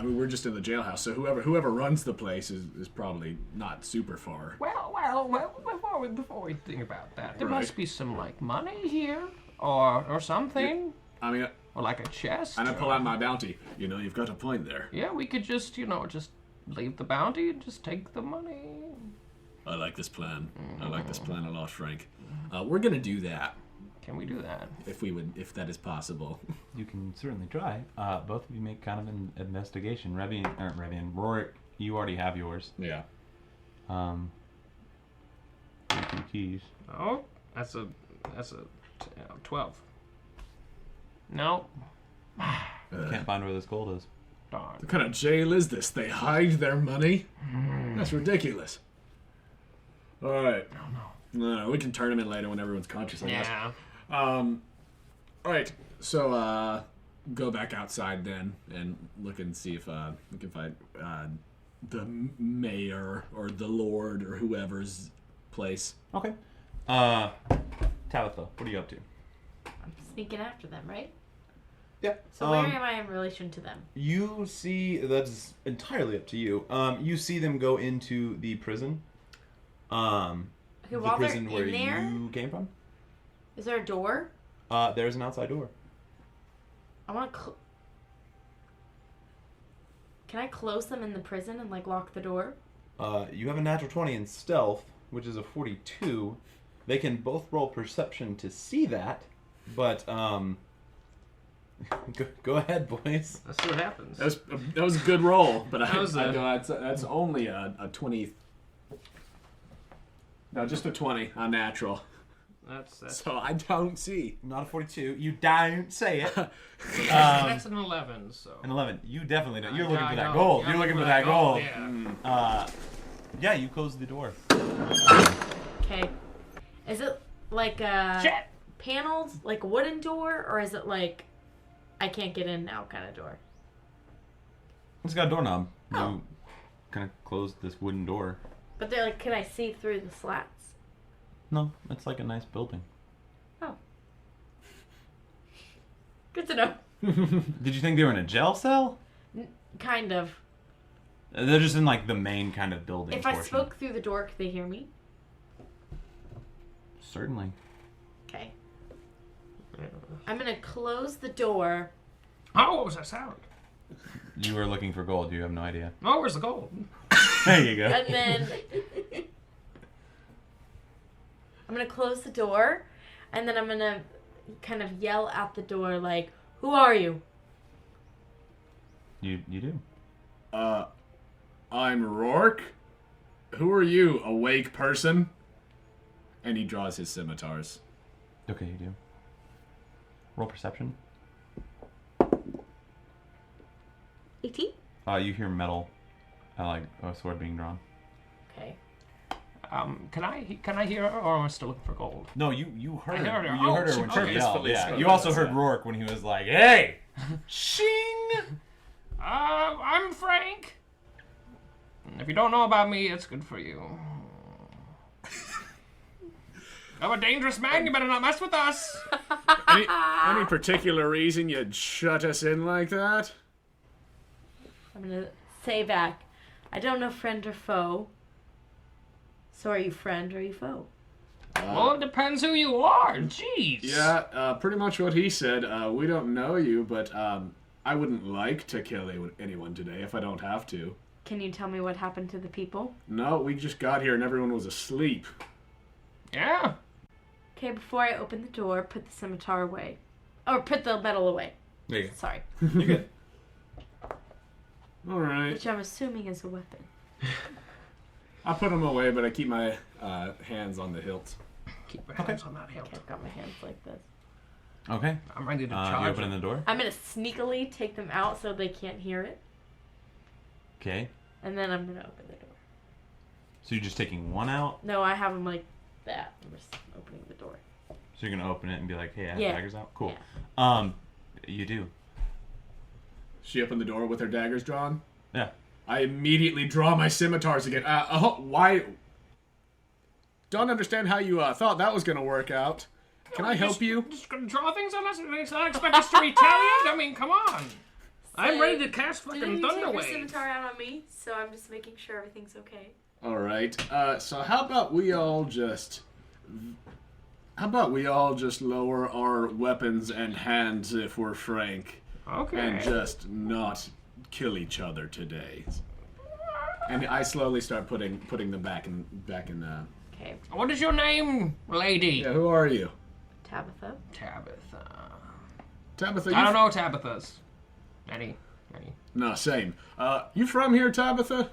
mean, we're just in the jailhouse, so whoever runs the place is probably not super far. Well. Before we think about that, there Right. must be some money here, or something, I mean, or like a chest. and I pull out my bounty. You've got a point there. Yeah, we could just just leave the bounty and just take the money. I like this plan. I like this plan a lot, Frank. We're gonna do that Can we do that? if that is possible. You can certainly try. Both of you make kind of an investigation. Roarke, you already have yours. Yeah. 2 keys. Oh, that's a 12. No. You can't find where this gold is. Darn. What kind of jail is this? They hide their money? That's ridiculous. All right. No, we can turn them in later when everyone's conscious, I guess. Yeah. All right. So, go back outside then and look and see if we can find the mayor or the lord or whoever's place. Okay. Tabitha, what are you up to? I'm sneaking after them, right? Yeah. So where am I in relation to them? You see, that's entirely up to you. You see them go into the prison. Okay, The while they're prison where in there, you came from. is there a door? There's an outside door. I want to. Can I close them in the prison and lock the door? You have a natural 20 in stealth, which is a 42. They can both roll perception to see that, but go ahead, boys. Let's see what happens. That was a good roll, but That was I know that's only a 20. No, just a 20 on natural. That's So I don't see. Not a 42. You don't say it. that's an 11. So An 11. You definitely don't. You're Yeah, looking I for that know. gold. Yeah, You're looking for that gold. Yeah. Yeah, you close the door. Okay. Is it Shit. paneled, like a wooden door, or is it I can't get in now kind of door? It's got a doorknob. Oh. You kind of close this wooden door. But they're can I see through the slats? No, it's like a nice building. Oh. Good to know. Did you think they were in a jail cell? Kind of. They're just in the main kind of building If portion. I spoke through the door, could they hear me? Certainly. Okay. I'm gonna close the door. Oh, what was that sound? You were looking for gold. You have no idea. Oh, where's the gold? There you go. And then I'm gonna close the door, and then I'm gonna kind of yell at the door "Who are you?" You do. I'm Roarke. Who are you, awake person? And he draws his scimitars. Okay, you do. Roll perception. 18. You hear metal, like a sword being drawn. Okay. Can I hear her, or am I still looking for gold? No, you heard her. heard her. You heard her Oh, when okay. she yelled. Purposefully Yeah. spoke You also this, heard yeah. Roarke when he was like, "Hey, shing." I'm Frank. If you don't know about me, it's good for you. I'm a dangerous man. You better not mess with us. Any particular reason you'd shut us in like that? I'm gonna say back. I don't know friend or foe. So are you friend or are you foe? Well, it depends who you are. Jeez. Yeah, pretty much what he said. We don't know you, but I wouldn't like to kill anyone today if I don't have to. Can you tell me what happened to the people? No, we just got here and everyone was asleep. Yeah. Okay, before I open the door, put the scimitar away. Or put the metal away. There you go. Sorry. You're good. All right. Which I'm assuming is a weapon. I put them away, but I keep my hands on the hilt. Keep your hands on that hilt. Okay, I've got my hands like this. Okay. I'm ready to You charge. opening the door? I'm gonna sneakily take them out so they can't hear it. Okay. And then I'm gonna open the door. So you're just taking one out. No, I have them like that. I'm just opening the door. So you're gonna open it and be like, "Hey, I have Yeah. daggers out." Cool. Yeah. You do. She opened the door with her daggers drawn. Yeah. I immediately draw my scimitars again. Why? Don't understand how you thought that was going to work out. Can I help you? Just gonna draw things on us and not expect us to retaliate? I mean, come on. I'm ready to cast fucking You took your Thunderwave. scimitar out on me, so I'm just making sure everything's okay. All right. So how about we all just lower our weapons and hands, if we're frank, Okay. and just not kill each other today. And I slowly start putting them back in. Okay, What is your name, lady? Yeah, who are you? Tabitha. Tabitha. I don't know Tabitha's. Any. No, same. You from here, Tabitha?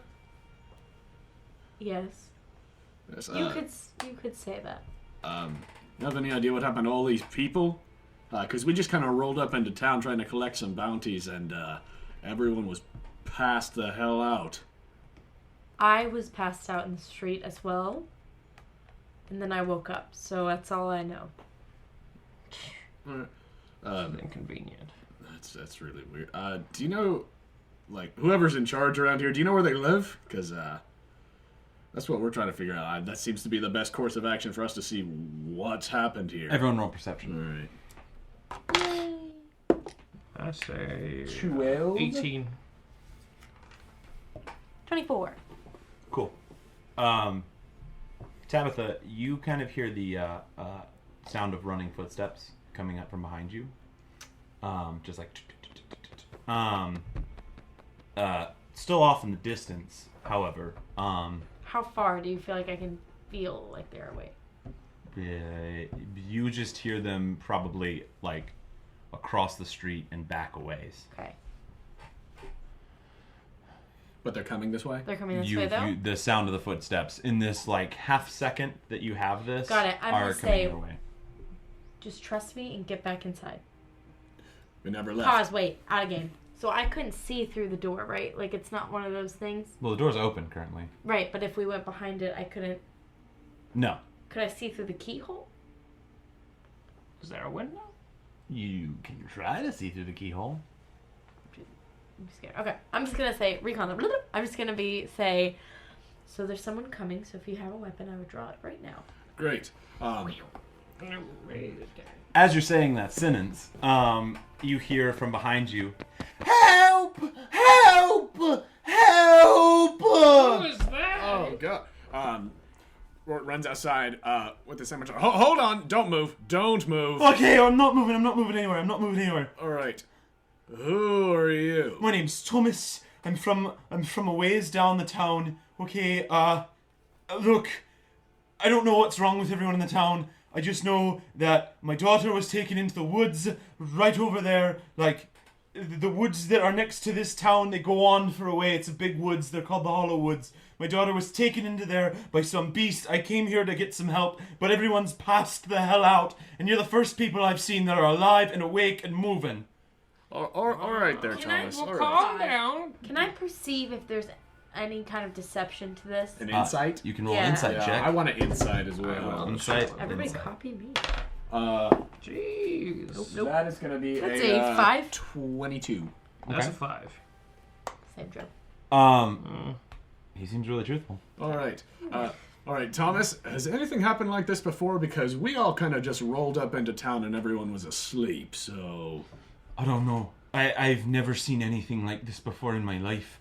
Yes. Yes. You could say that. You have any idea what happened to all these people? Because we just kind of rolled up into town trying to collect some bounties, and everyone was passed the hell out. I was passed out in the street as well, and then I woke up. So that's all I know. Inconvenient. That's really weird. Do you know, like, whoever's in charge around here? Do you know where they live? Because that's what we're trying to figure out. That seems to be the best course of action for us to see what's happened here. Everyone roll perception. All right. I say 12. 18. 24. Cool. Tabitha, you kind of hear the sound of running footsteps coming up from behind you. Just like... still off in the distance, however. How far do you feel like I can feel like they're away? You just hear them probably, like, across the street and back a ways. Okay. But they're coming this way? They're coming this way, though? The sound of the footsteps in this, like, half second that you have this Got it. I'm are gonna coming say- your way. Just trust me and get back inside. We never left. Pause, wait, out of game. So I couldn't see through the door, right? Like, it's not one of those things? Well, the door's open currently. Right, but if we went behind it, I couldn't... No. Could I see through the keyhole? Is there a window? You can try to see through the keyhole. I'm scared. Okay, I'm just gonna say, recon. I'm just gonna say, so there's someone coming, so if you have a weapon, I would draw it right now. Great. As you're saying that sentence, you hear from behind you, "Help! Help! Help!" Who is that? Oh, God. Roarke runs outside with the scimitar. Hold on. Don't move. Don't move. Okay, I'm not moving anywhere. All right. Who are you? My name's Thomas. I'm from a ways down the town. Okay, look, I don't know what's wrong with everyone in the town. I just know that my daughter was taken into the woods right over there. Like, the woods that are next to this town, they go on for a way. It's a big woods. They're called the Hollow Woods. My daughter was taken into there by some beast. I came here to get some help, but everyone's passed the hell out. And you're the first people I've seen that are alive and awake and moving. All right there, Thomas. Well, All right. calm down. Can I perceive if there's any kind of deception to this? An insight? You can roll Yeah. an insight Yeah, check. I want an insight as well. Insight. Everybody Insight. copy me. Jeez. Nope. That is going to be That's a a 5. 22. That's Okay. a 5. Same joke. He seems really truthful. All right, Thomas, has anything happened like this before? Because we all kind of just rolled up into town and everyone was asleep, so... I don't know. I've never seen anything like this before in my life.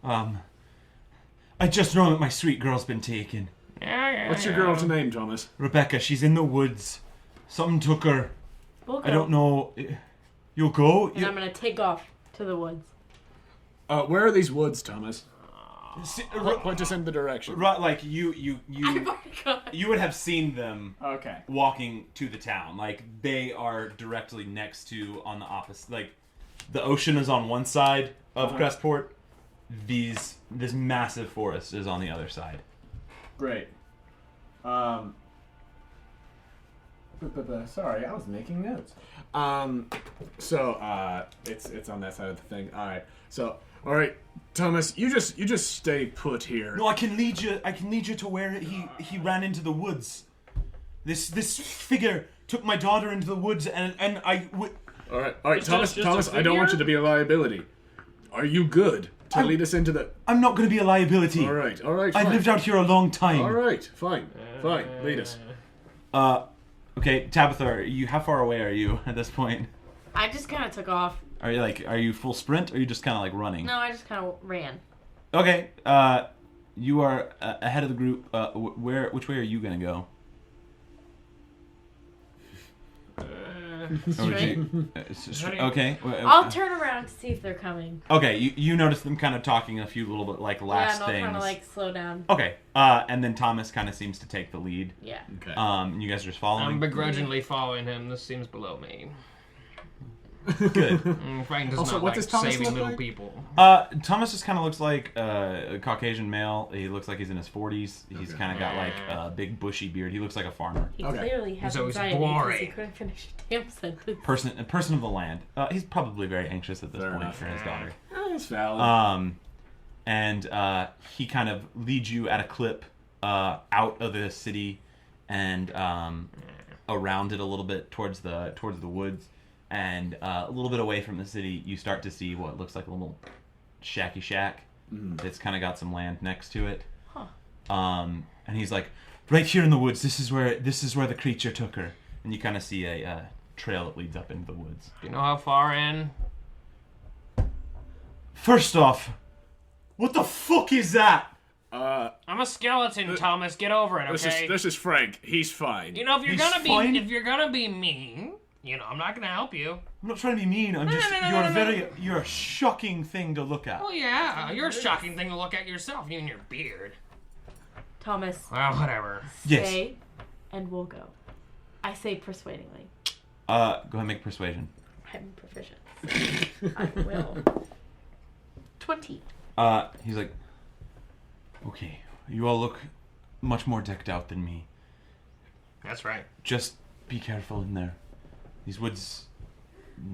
I just know that my sweet girl's been taken. What's your girl's name, Thomas? Rebecca, she's in the woods. Something took her. We'll go. I don't know. You'll go? And I'm gonna take off to the woods. Where are these woods, Thomas? See, Point us in the direction. like you I've already gone. you would have seen them Okay. walking to the town. Like, they are directly next to, on the opposite, like, the ocean is on one side of Crestport. This massive forest is on the other side. Great. Sorry, I was making notes. So it's on that side of the thing. All right. So, all right, Thomas, you just stay put here. No, I can lead you to where he ran into the woods. This figure took my daughter into the woods, All right, It's Thomas. just a Thomas, I don't want you to be a liability. Are you good? to lead us into the... I'm not going to be a liability. All right, fine. I've lived out here a long time. All right, fine, lead us. Okay, Tabitha, how far away are you at this point? I just kind of took off. Are you full sprint, or are you just kind of like running? No, I just kind of ran. Okay, you are ahead of the group. Which way are you gonna go? Straight. Okay. I'll turn around to see if they're coming. Okay, you notice them kind of talking a few little bit like last things. things. Kind of like slow down. Okay, and then Thomas kind of seems to take the lead. Yeah. Okay. You guys are just following. I'm begrudgingly following him. This seems below me. Good. Frank does Also, not what like does Thomas saving look little like? people. Thomas just kind of looks like a Caucasian male. He looks like he's in his 40s. He's kind of got like a big bushy beard. He looks like a farmer. He Okay. clearly has So he's anxiety because he boring. couldn't finish a damn sentence. A person of the land. He's probably very anxious at this Fair point enough. for his daughter. That's valid. And he kind of leads you at a clip out of the city and around it a little bit towards the woods, and a little bit away from the city. You start to see what looks like a little shack that's kind of got some land next to it. Huh. And he's like, right here in the woods. This is where the creature took her. And you kind of see a trail that leads up into the woods. Do you know how far in? First off, what the fuck is that? I'm a skeleton, Thomas. Get over it, okay? This is Frank. He's fine. You know, if He's fine? you're gonna be mean, you know, I'm not gonna help you. I'm not trying to be mean. You're a shocking thing to look at. Oh yeah, you're a shocking thing to look at yourself, you and your beard. Thomas, Well, whatever. Yes. stay, and we'll go. I say persuadingly. Go ahead and make persuasion. I'm proficient. I will. 20. He's like, okay, you all look much more decked out than me. That's right. Just be careful in there. These woods,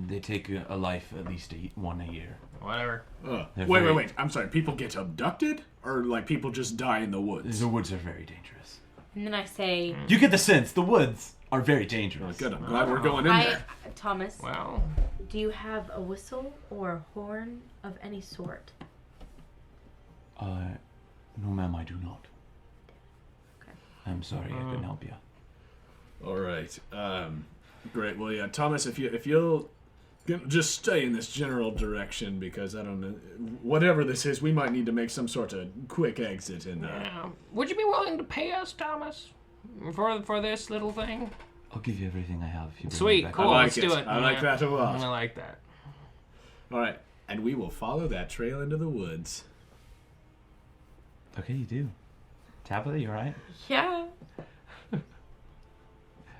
they take a life at least one a year. Whatever. They're Wait. very- I'm sorry. People get abducted, or like people just die in the woods? The woods are very dangerous. And then I say, You get the sense the woods are very dangerous. Good. I'm glad we're going in there. Thomas, Well, do you have a whistle or a horn of any sort? No, ma'am, I do not. Okay. I'm sorry, I couldn't help you. All right. Great. Well, yeah, Thomas, if you'll just stay in this general direction, because I don't know, whatever this is, we might need to make some sort of quick exit. And would you be willing to pay us, Thomas, for this little thing? I'll give you everything I have. If you bring Sweet, me back. cool. I like Let's it. do it. I like that a lot. I like that. All right, and we will follow that trail into the woods. Okay, you do. Tabitha, you alright? Yeah.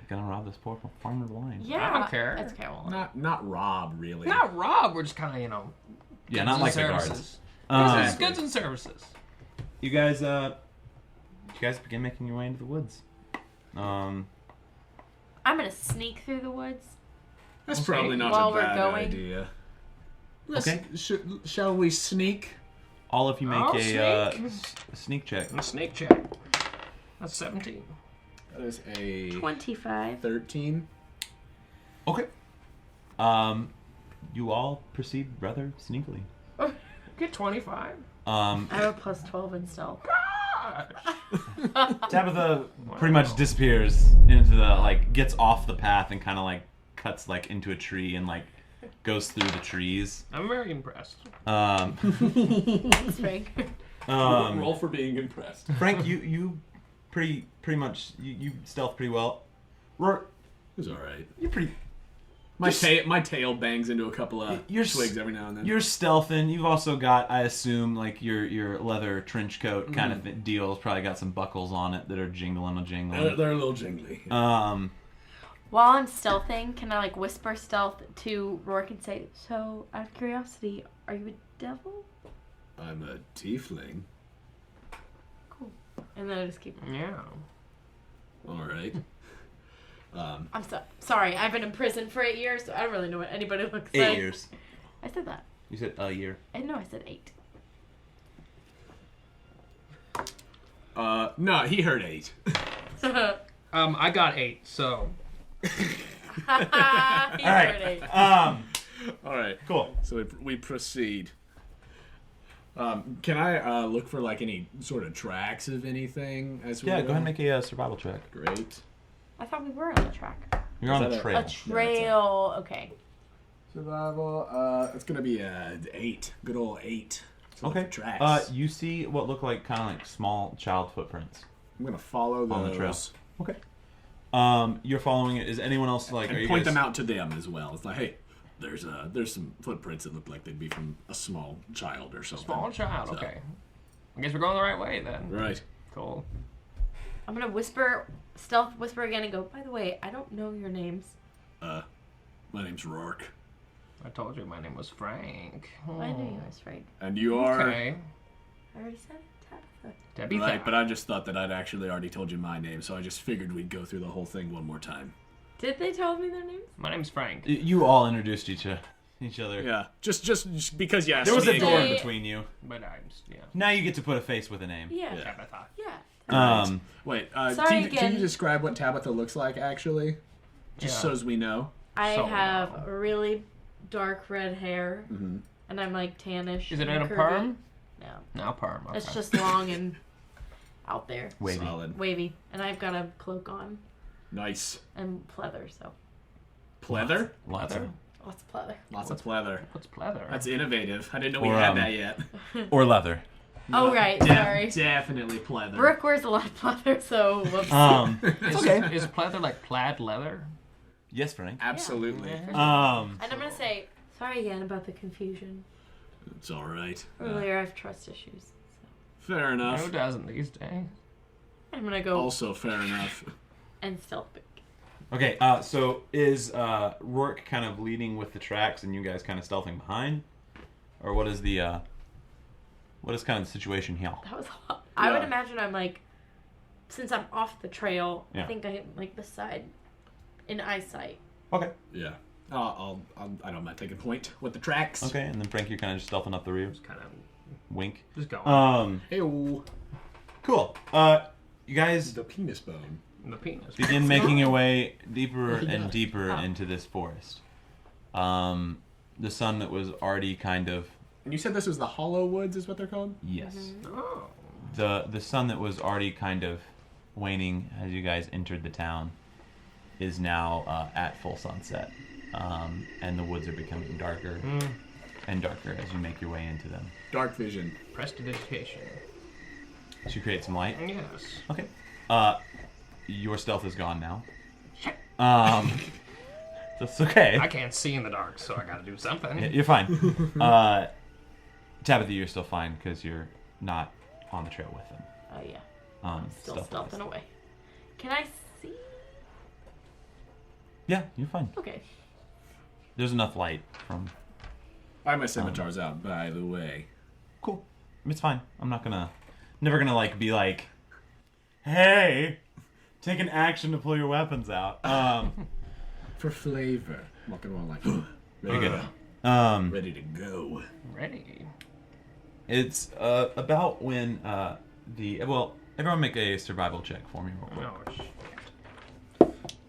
Gonna rob this poor farmer blind. Yeah. I don't care. That's okay. I won't. Not Rob, really. Not rob. We're just kind of, Yeah, goods not and like the services. guards. Goods and services. You guys begin making your way into the woods. I'm gonna sneak through the woods. That's probably not While a we're bad going. idea. Okay. Shall we sneak? All of you make I'll a sneak. sneak check. A snake check. That's 17. That is a 25. 13. Okay. You all proceed rather sneakily. Get 25. I have a plus 12 in stealth. Tabitha pretty much disappears into the gets off the path and kind of cuts into a tree and goes through the trees. I'm very impressed. Thanks, Frank. Roll for being impressed. Frank, you pretty much you stealth pretty well. Roarke, It's all right. you're pretty. My tail bangs into a couple of twigs every now and then. You're stealthing. You've also got, I assume, your leather trench coat kind of deal. It's probably got some buckles on it that are jingling. They're a little jingly. While I'm stealthing, can I whisper stealth to Roarke and say, so out of curiosity, are you a devil? I'm a tiefling. Cool. And then I just keep. Yeah. All right. I'm sorry. I've been in prison for 8 years, so I don't really know what anybody looks like. 8 years. I said that. You said a year. No, I said 8. No, he heard 8. I got 8, so. He heard 8. All right. Cool. So we proceed. Can I look for like any sort of tracks of anything as we Yeah, go? go ahead and make a survival check. Great. I thought we were on the track. You're on that a trail. A trail. Okay. Survival. It's gonna be 8. Good old 8. So Okay. for tracks. You see what look like kind of like small child footprints I'm gonna follow those. on the trail. Okay. You're following it. Is anyone else like? And are you point guys... them out to them as well. It's like, hey, there's some footprints that look like they'd be from a small child or something. Small child, So- okay. I guess we're going the right way then. Right. Cool. I'm gonna stealth whisper again and go, by the way, I don't know your names. My name's Roarke. I told you my name was Frank. I knew you was Frank. And you are... Okay. I already said it. Tabitha. Tabitha. Right, but I just thought that I'd actually already told you my name, so I just figured we'd go through the whole thing one more time. Did they tell me their names? My name's Frank. You all introduced each other. Yeah, just because you asked There was me a door They- between you. But yeah. Now you get to put a face with a name. Yeah. Yeah. Tabitha. Yeah. Wait, Sorry can again. you describe what Tabitha looks like, actually? Just Yeah. so as we know. I So have now. really dark red hair, and I'm like tannish. Is it and in a curvy. perm? No. No perm. Okay. It's just long and out there. Wavy. Solid. Wavy. And I've got a cloak on Nice. and pleather, so Pleather? Lots of. lots of pleather. Lots of pleather. What's pleather? That's innovative. I didn't know we Or, had that yet. Or leather. Oh, right. Sorry. Definitely pleather. Brooke wears a lot of pleather, so whoops. Is pleather like plaid leather? Yes, Frank. Absolutely. And I'm going to say, sorry again about the confusion. It's all right. Earlier, I have trust issues. Fair enough. Who doesn't these days? I'm going to go Also fair enough. and stealth pick. Okay, so is Roarke kind of leading with the tracks and you guys kind of stealthing behind? Or what is the, what is kind of the situation here? That was hot. I would Yeah. imagine I'm like, since I'm off the trail, Yeah. I think I'm like beside, in eyesight. Okay. Yeah. I don't mind taking point with the tracks. Okay, and then Frank, you're kind of just stealthing up the rear. Just kind of Wink. just going. Ew. Cool. You guys The penis bone. The penis. begin making your way deeper and deeper into this forest. The sun that was already kind of... And you said this was the Hollow Woods, is what they're called? Yes. Oh. The sun that was already kind of waning as you guys entered the town is now at full sunset. And the woods are becoming darker and darker as you make your way into them. Dark vision. Prestidigitation. Should you create some light? Yes. Okay. Your stealth is gone now. Shit. That's okay. I can't see in the dark, so I gotta do something. You're fine. Tabitha, you're still fine because you're not on the trail with them. Oh, yeah. Still stealth-wise. stealthing away. Can I see? Yeah, you're fine. Okay. There's enough light from... I have my scimitars out, by the way. Cool. It's fine. I'm not gonna... Never gonna, like, be like... Hey! Take an action to pull your weapons out. For flavor. I'm walking around like, Very good. ready to go. Ready. It's about when well, everyone make a survival check for me real quick. Oh, shit.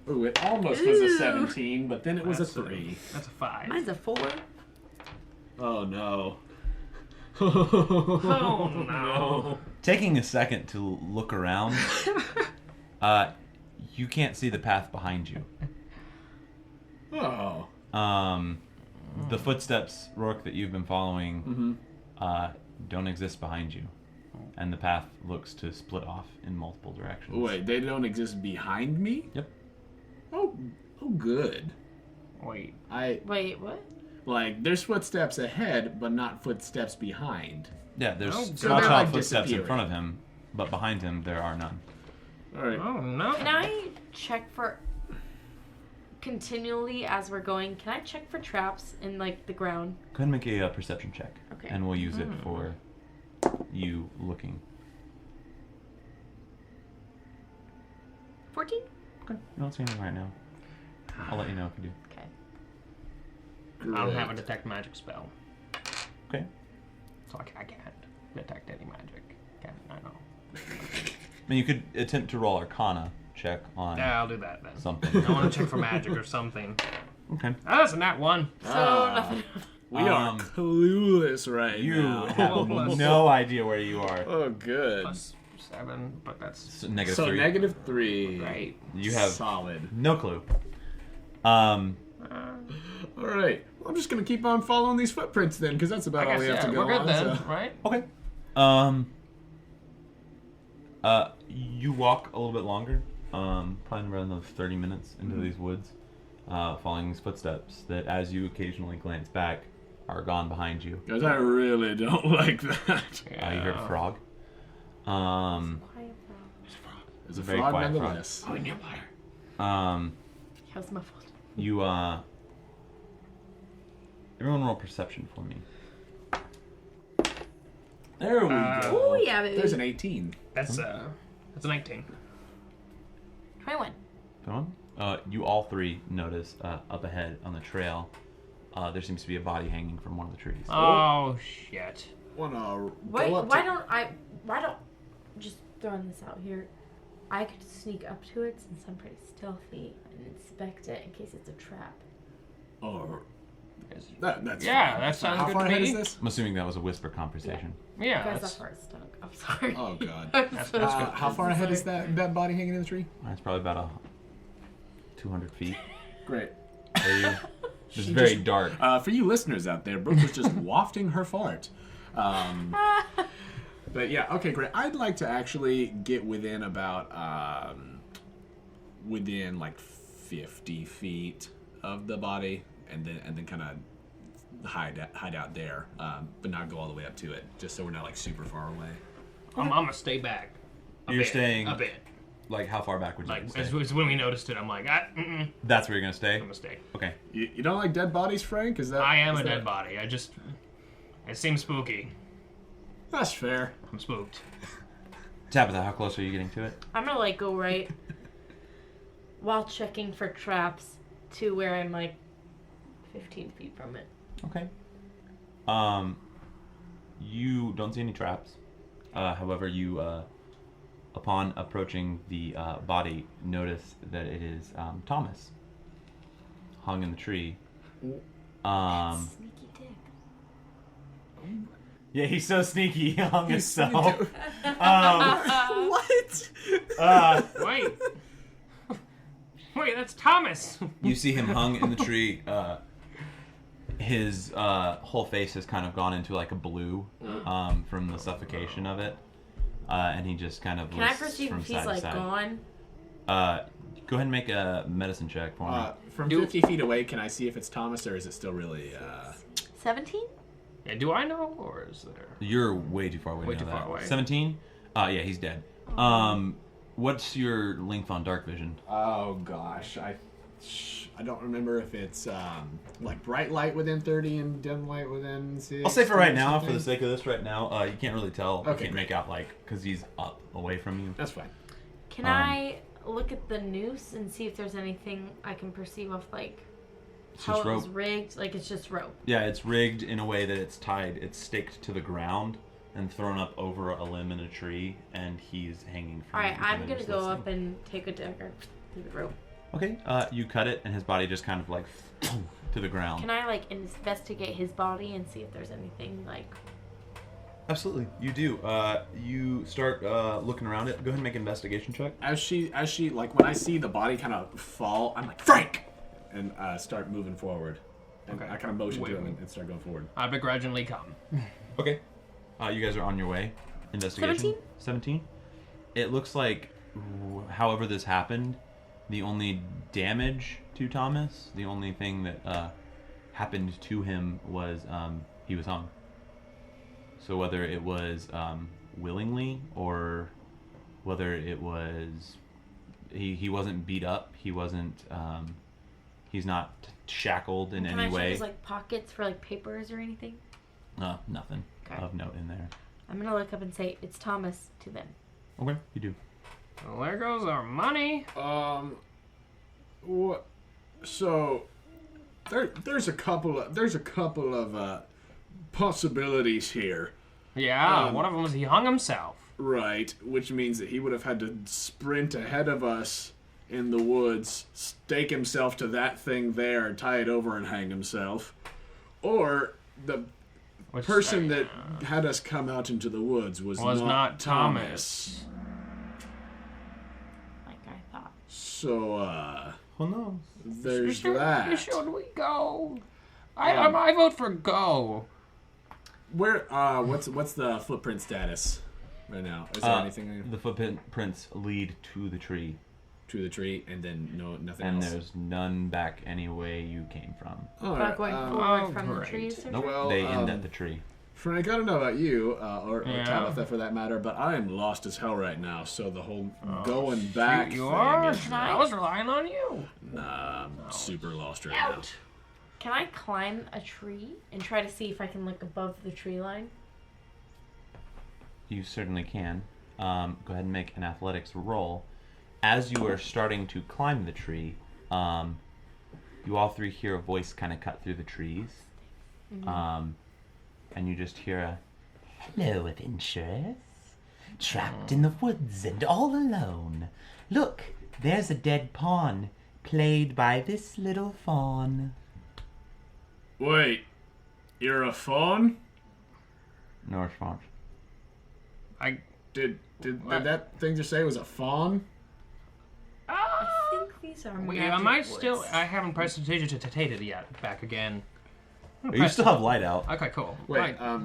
Ooh, it almost was a 17, but then it was a 3. That's a 5. Mine's a 4. Oh, no. Oh, no. Taking a second to look around, you can't see the path behind you. Oh. The footsteps, Roarke, that you've been following don't exist behind you. And the path looks to split off in multiple directions. Wait, they don't exist behind me? Yep. Oh, good. Wait. Wait, what? Like, there's footsteps ahead, but not footsteps behind. Yeah, there's Oh, small they're, child like, footsteps in disappearing. front of him, but behind him there are none. Alright. Oh, no. Can I check for... Continually, as we're going, can I check for traps in, like, the ground? Go ahead and make a perception check. Okay. And we'll use it for you looking. 14? Okay. You don't see anything right now. I'll let you know if you do. Okay. I don't have a detect magic spell, Okay. so I can't detect any magic. Can I know? I mean, you could attempt to roll Arcana check on Yeah, I'll do that then. something. I want to check for magic or something. Okay. Oh, that's a nat 1. So, nothing. We are clueless right You now. have no idea where you are. Oh, good. +7, but that's So negative So 3. -3. right. You have solid. no clue. All right. Well, I'm just gonna keep on following these footprints then, because that's about I all guess, we have to go we're good on. then, So. right? Okay. You walk a little bit longer, probably around another 30 minutes into these woods, following these footsteps that, as you occasionally glance back, are gone behind you. Because I really don't like that. You heard a frog. It's a very frog quiet frog. nonetheless. Oh, near fire. How's my fault? You, everyone roll perception for me. There we go. Oh yeah, baby. There's an 18. That's a 19. 21. Come on. You all three notice up ahead on the trail, there seems to be a body hanging from one of the trees. Oh shit. Wanna Wait, go up why to... don't just throwing this out here? I could sneak up to it since I'm pretty stealthy and inspect it in case it's a trap. Oh, that's Yeah, fine. that sounds How good far to ahead me. is this? I'm assuming that was a whisper conversation. Yeah, Guys, that's, that far stuck. I'm sorry. Oh god. that's good. How far I'm ahead is sorry. that body hanging in the tree? It's probably about 200 feet. Great. It's very dark. For you listeners out there, Brooke was just wafting her fart. But yeah, okay, great. I'd like to actually get within about within like 50 feet of the body, and then kind of hide out there, but not go all the way up to it, just so we're not like super far away. I'm gonna stay back. You're staying a bit. Like, how far back would you Like stay? as when we noticed it, I'm like, That's where you're gonna stay. I'm gonna stay. Okay. You don't like dead bodies, Frank? Is that? I am is a that- dead body. It seems spooky. That's fair. I'm spooked. Tabitha, how close are you getting to it? I'm gonna like go right while checking for traps to where I'm like 15 feet from it. Okay. You don't see any traps. However, you, upon approaching the body, notice that it is Thomas, hung in the tree. Sneaky dick. Yeah, he's so sneaky. He hung himself. What? Wait, that's Thomas. You see him hung in the tree. His whole face has kind of gone into like a blue from the suffocation of it, and he just kind of. Can I lists perceive from if he's side to like side. gone? Go ahead and make a medicine check for me. From 50 feet away, can I see if it's Thomas, or is it still really? 17? Yeah, do I know, or is there? You're way too far away. Way to know too that. far away. 17. Yeah, he's dead. What's your length on dark vision? Oh gosh, I don't remember if it's like bright light within 30 and dim light within 60. I'll say for right now, for something. the sake of this right now, you can't really tell. You Okay, can't great. make out because he's up away from you. That's fine. Can I look at the noose and see if there's anything I can perceive of like It's how just it rope. was rigged? Like it's just rope. Yeah, it's rigged in a way that it's tied. It's staked to the ground and thrown up over a limb in a tree, and he's hanging from. All right, from I'm it, gonna just go listening. up and take a dagger through the rope. Okay, you cut it, and his body just kind of like to the ground. Can I like investigate his body and see if there's anything like? Absolutely, you do. You start looking around it. Go ahead and make an investigation check. As she like when I see the body kind of fall, I'm like Frank, and start moving forward. And Okay. I kind of motion to Wait. him and start going forward. I begrudgingly come. Okay. You guys are on your way. Investigation. 17? It looks like, however this happened, the only damage to Thomas, the only thing that happened to him was he was hung. So whether it was willingly or whether it was he wasn't beat up, he wasn't he's not shackled in Can any I check way. his like pockets for like papers or anything? Nothing Okay. of note in there. I'm gonna look up and say it's Thomas to them. Okay, you do. Well, there goes our money. What? So there's a couple of possibilities here. Yeah, one of them was he hung himself. Right, which means that he would have had to sprint ahead of us in the woods, stake himself to that thing there, tie it over, and hang himself. Or the Which person that had us come out into the woods was not Thomas. Like I thought. So, Well, no. there's that. Should we go? I vote for go. Where, what's the footprint status right now? Is there anything The footprints lead to the tree. to the tree, and then nothing And else? There's none back any way you came from. All About going forward from the great. trees? Or Nope, Well, they end at the tree. Frank, I don't know about you, or Yeah. Tabitha for that matter, but I am lost as hell right now, so the whole going back You thing are? is... I was relying on you. Nah, I'm super lost right now. Can I climb a tree and try to see if I can look above the tree line? You certainly can. Go ahead and make an athletics roll. As you are starting to climb the tree, you all three hear a voice kind of cut through the trees. And you just hear a, "Hello, adventurers. Trapped in the woods and all alone. Look, there's a dead pawn, played by this little fawn." Wait, you're a fawn? No response. Did that thing just say it was a fawn? I think these are magic Am I woods. still? I haven't pressed it yet. Back again. You still have light out. Okay, cool. Wait, Right.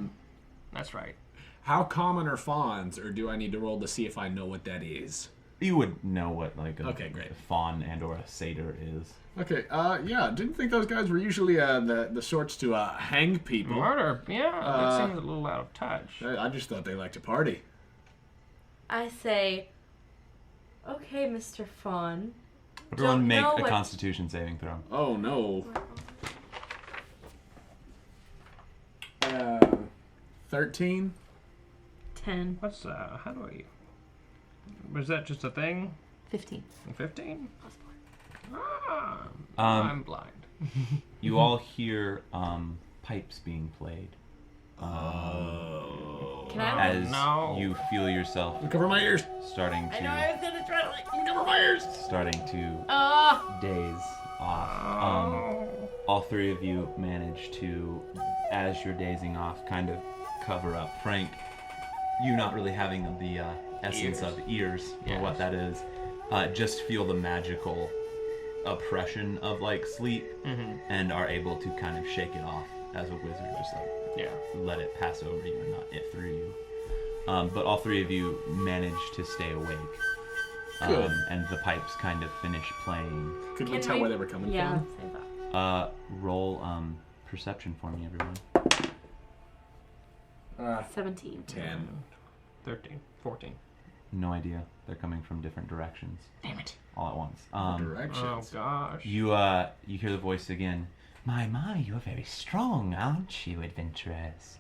That's right. how common are fawns, or do I need to roll to see if I know what that is? You would know what like a Okay, great. fawn and or a satyr is. Okay, yeah, didn't think those guys were usually the sorts to hang people. Murder. Yeah, that seems a little out of touch. I just thought they liked to party. I say, okay, Mr. Fawn. Everyone Don't make know a what- Constitution saving throw. Oh, no. 13? 10. What's how do I? Was that just a thing? 15. 15? Um, I'm blind. You all hear pipes being played Can I? as no. you feel yourself Cover my ears. starting I know I to was gonna try to like. Cover my ears. daze off. All three of you manage to, as you're dazing off, kind of cover up. Frank, you not really having the essence of ears or what that is, just feel the magical oppression of like sleep and are able to kind of shake it off as a wizard, just like let it pass over you and not it through you. But all three of you manage to stay awake. Good. And the pipes kind of finish playing. Could we tell where they were coming Yeah, from? same thought. Roll perception for me, everyone. 17. 10. 13, 14. No idea. They're coming from different directions. Damn it. All at once. Oh Directions. gosh. You hear the voice again. My, you're very strong, aren't you, adventurers?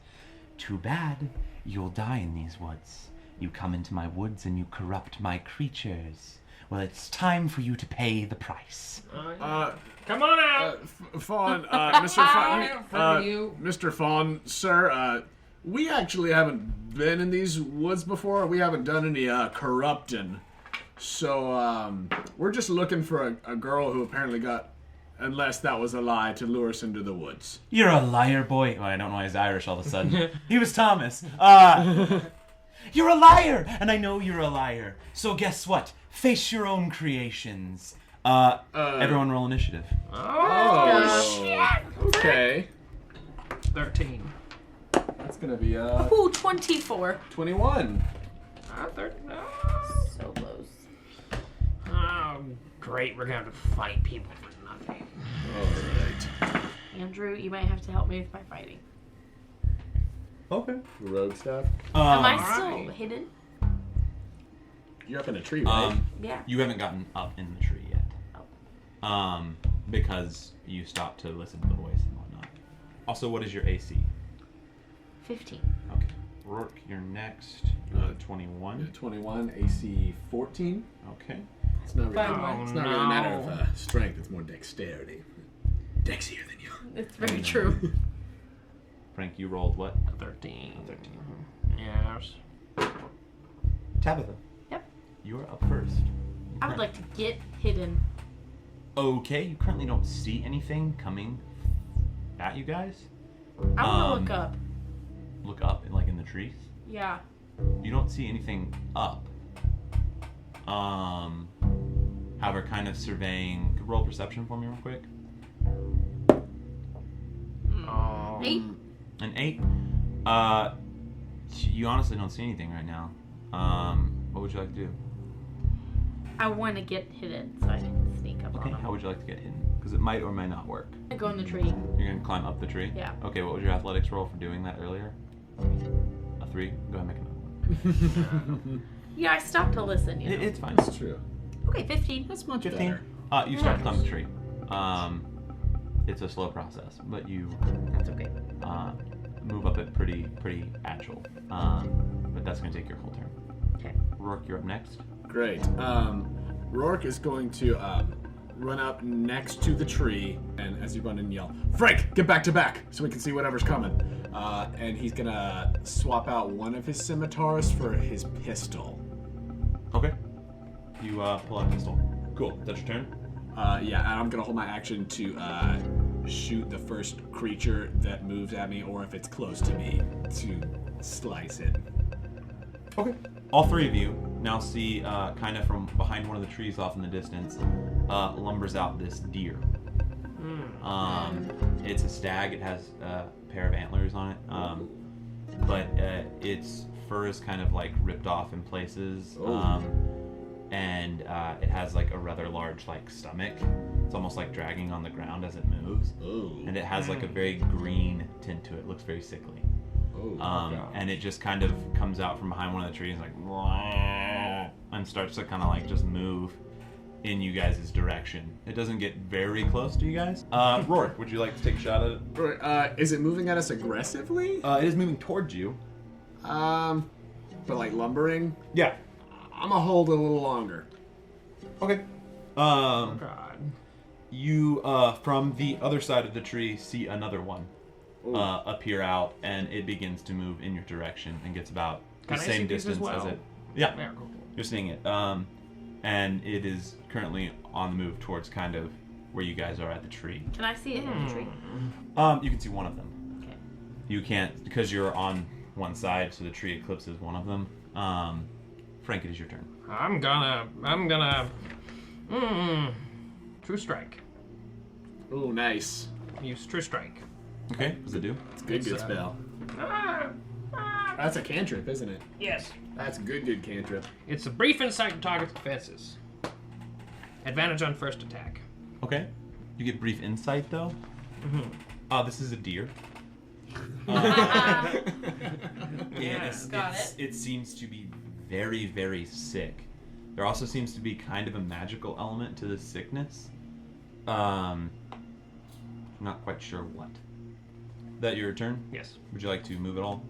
Too bad. You'll die in these woods. You come into my woods and you corrupt my creatures. Well, it's time for you to pay the price. Come on out. Fawn, Mr. Fawn, For you. Mr. Fawn, sir, we actually haven't been in these woods before. We haven't done any corrupting. So, we're just looking for a girl who apparently got, unless that was a lie, to lure us into the woods. You're a liar, boy. Oh, I don't know why he's Irish all of a sudden. He was Thomas. You're a liar, and I know you're a liar. So guess what? Face your own creations. Everyone roll initiative. Oh, okay. 13. That's gonna be, Ooh, 24. 21. 13. So close. Oh, great. We're going to fight people for nothing. Alright. Andrew, you might have to help me with my fighting. Okay. Rogue stuff. Am I alright. still hidden? You're up in a tree, right? Yeah. You haven't gotten up in the tree yet. Oh. Because you stopped to listen to the voice and whatnot. Also, what is your AC? 15. Okay. Rourke, you're next. You're at 21. 21, AC 14. Okay. It's not really, Fine. it's not really a matter of strength, it's more dexterity. Dexier than you. It's very true. Frank, you rolled what? 13. 13. Yes. Tabitha. Yep. You are up first. I would like to get hidden. Okay, you currently don't see anything coming at you guys. I want to look up. Look up, like in the trees? Yeah. You don't see anything up. However, kind of surveying. Roll perception for me real quick. 8? An 8. You honestly don't see anything right now. What would you like to do? I want to get hidden so I can sneak up Okay, on them. how would you like to get hidden? Because it might or might not work. I go in the tree. You're going to climb up the tree? Yeah. Okay, what was your athletics roll for doing that earlier? A 3? Go ahead and make another one. Yeah, I stopped to listen, you know. It's fine. That's true. Okay, 15. That's much 15? better. You start to climb the tree. It's a slow process, but you That's okay. move up it pretty agile. But that's going to take your whole turn. Okay. Roarke, you're up next. Great. Roarke is going to run up next to the tree, and as you run in, yell, "Frank, get back to back, so we can see whatever's coming." And he's gonna swap out one of his scimitars for his pistol. Okay. You pull out a pistol. Cool. That's your turn? Yeah, and I'm gonna hold my action to shoot the first creature that moves at me, or if it's close to me, to slice it. Okay. All three of you now see, kind of from behind one of the trees off in the distance, lumbers out this deer. It's a stag. It has a pair of antlers on it, but its fur is kind of like ripped off in places, and it has like a rather large like stomach. It's almost like dragging on the ground as it moves, and it has like a very green tint to it. It looks very sickly. And it just kind of comes out from behind one of the trees like and starts to kind of like just move in you guys' direction. It doesn't get very close to you guys. Roarke, would you like to take a shot at it? Is it moving at us aggressively? It is moving towards you. But like lumbering? Yeah. I'm gonna hold it a little longer. Okay. God. You from the other side of the tree see another one appear out, and it begins to move in your direction and gets about Can the I same see this as distance well? as it. Yeah. Yeah, cool. You're seeing it. And it is currently on the move towards kind of where you guys are at the tree. Can I see it in the tree? You can see one of them. Okay. You can't, because you're on one side, so the tree eclipses one of them. Frank, it is your turn. I'm gonna True Strike. Ooh, nice. Use True Strike. Okay, what does it do? It's a good spell. That's a cantrip, isn't it? Yes. That's a good cantrip. It's a brief insight to target's defenses. Advantage on first attack. Okay. You get brief insight, though. This is a deer. Got it. It seems to be very, very sick. There also seems to be kind of a magical element to this sickness. Not quite sure what. That your turn? Yes. Would you like to move at all?